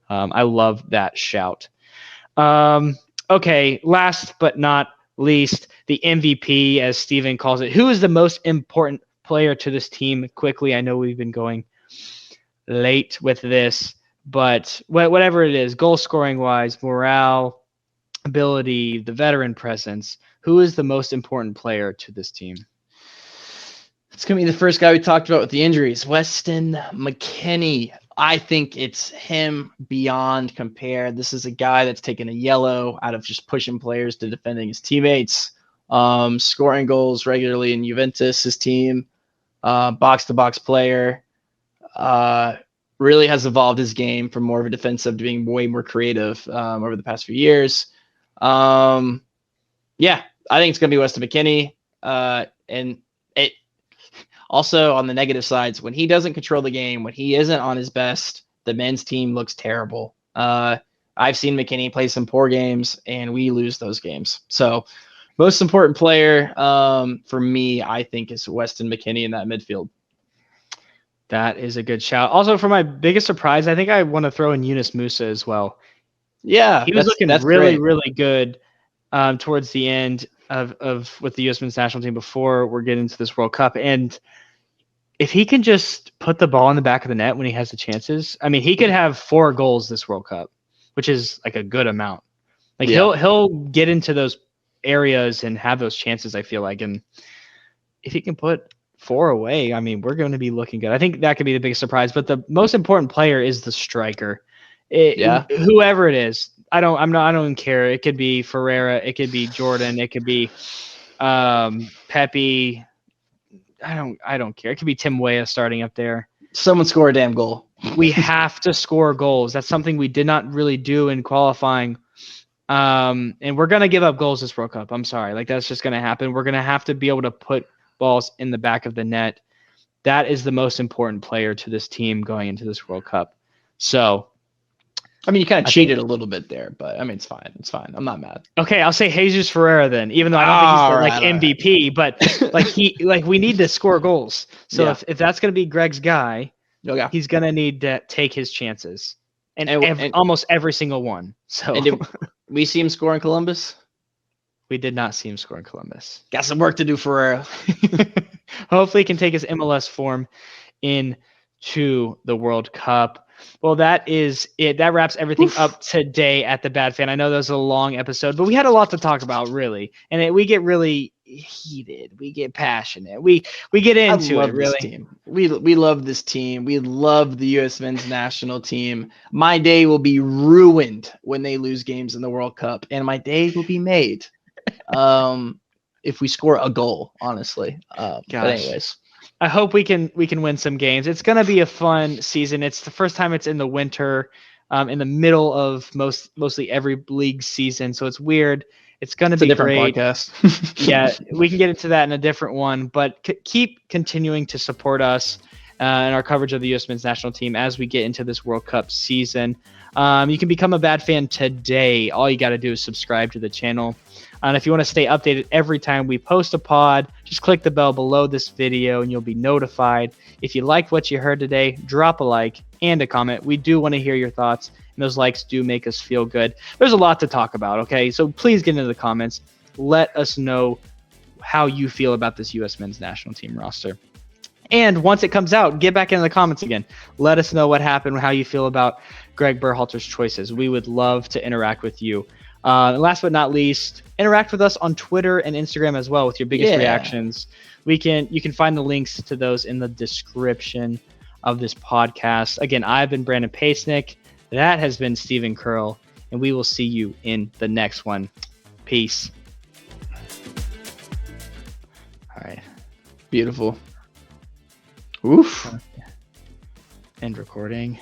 I love that shout. Okay, last but not least, the MVP, as Steven calls it. Who is the most important player to this team? Quickly, I know we've been going late with this, but whatever it is, goal scoring wise, morale, ability, the veteran presence, who is the most important player to this team? It's going to be the first guy we talked about with the injuries, Weston McKennie. I think it's him beyond compare. This is a guy that's taken a yellow out of just pushing players to defending his teammates, scoring goals regularly in Juventus, his team, box-to-box player. Really has evolved his game from more of a defensive to being way more creative over the past few years. I think it's going to be Weston McKennie. And it also on the negative sides, when he doesn't control the game, when he isn't on his best, the men's team looks terrible. I've seen McKennie play some poor games, and we lose those games. So most important player for me, I think, is Weston McKennie in that midfield. That is a good shout. Also, for my biggest surprise, I think I want to throw in Yunus Musa as well. Yeah, he was looking really, really good towards the end of with the U.S. men's national team before we're getting into this World Cup. And if he can just put the ball in the back of the net when he has the chances, I mean, he could have 4 goals this World Cup, which is like a good amount. Like he'll get into those areas and have those chances, I feel like. And if he can put 4 away, I mean, we're going to be looking good. I think that could be the biggest surprise. But the most important player is the striker. Whoever it is. I don't even care. It could be Ferreira, it could be Jordan, it could be Pepe. I don't care. It could be Tim Weah starting up there. Someone score a damn goal. We have to score goals. That's something we did not really do in qualifying. And we're going to give up goals this World Cup. I'm sorry. Like, that's just going to happen. We're going to have to be able to put balls in the back of the net. That is the most important player to this team going into this World Cup. So, I mean, you kind of cheated a little bit there, but I mean, it's fine. It's fine. I'm not mad. Okay, I'll say Jesus Ferreira then, even though I don't think he's the MVP, but we need to score goals. So if that's going to be Greg's guy, he's going to need to take his chances, and almost every single one. So, and did we see him score in Columbus? We did not see him score in Columbus. Got some work to do, Ferreira. Hopefully, he can take his MLS form into the World Cup. Well, that is it. That wraps everything up today at The Bad Fan. I know that was a long episode, but we had a lot to talk about, really. And we get really heated. We get passionate. We get into it, really. Team. We love this team. We love the U.S. men's national team. My day will be ruined when they lose games in the World Cup, and my day will be made if we score a goal, honestly. But anyways. I hope we can win some games. It's going to be a fun season. It's the first time it's in the winter, in the middle of mostly every league season. So it's weird. It's going to be a different great. Podcast. Yeah, we can get into that in a different one. But keep continuing to support us and our coverage of the U.S. men's national team as we get into this World Cup season. You can become a Bad Fan today. All you got to do is subscribe to the channel. And if you want to stay updated every time we post a pod, just click the bell below this video and you'll be notified. If you liked what you heard today, drop a like and a comment. We do want to hear your thoughts, and those likes do make us feel good. There's a lot to talk about, okay? So please get into the comments. Let us know how you feel about this U.S. men's national team roster. And once it comes out, get back into the comments again. Let us know what happened, how you feel about Greg Berhalter's choices. We would love to interact with you. And last but not least, interact with us on Twitter and Instagram as well with your biggest reactions. You can find the links to those in the description. of this podcast. Again, I've been Brandon Pasnick. That has been Stephen Curl, and we will see you in the next one. Peace. All right. Beautiful. Oof. End recording.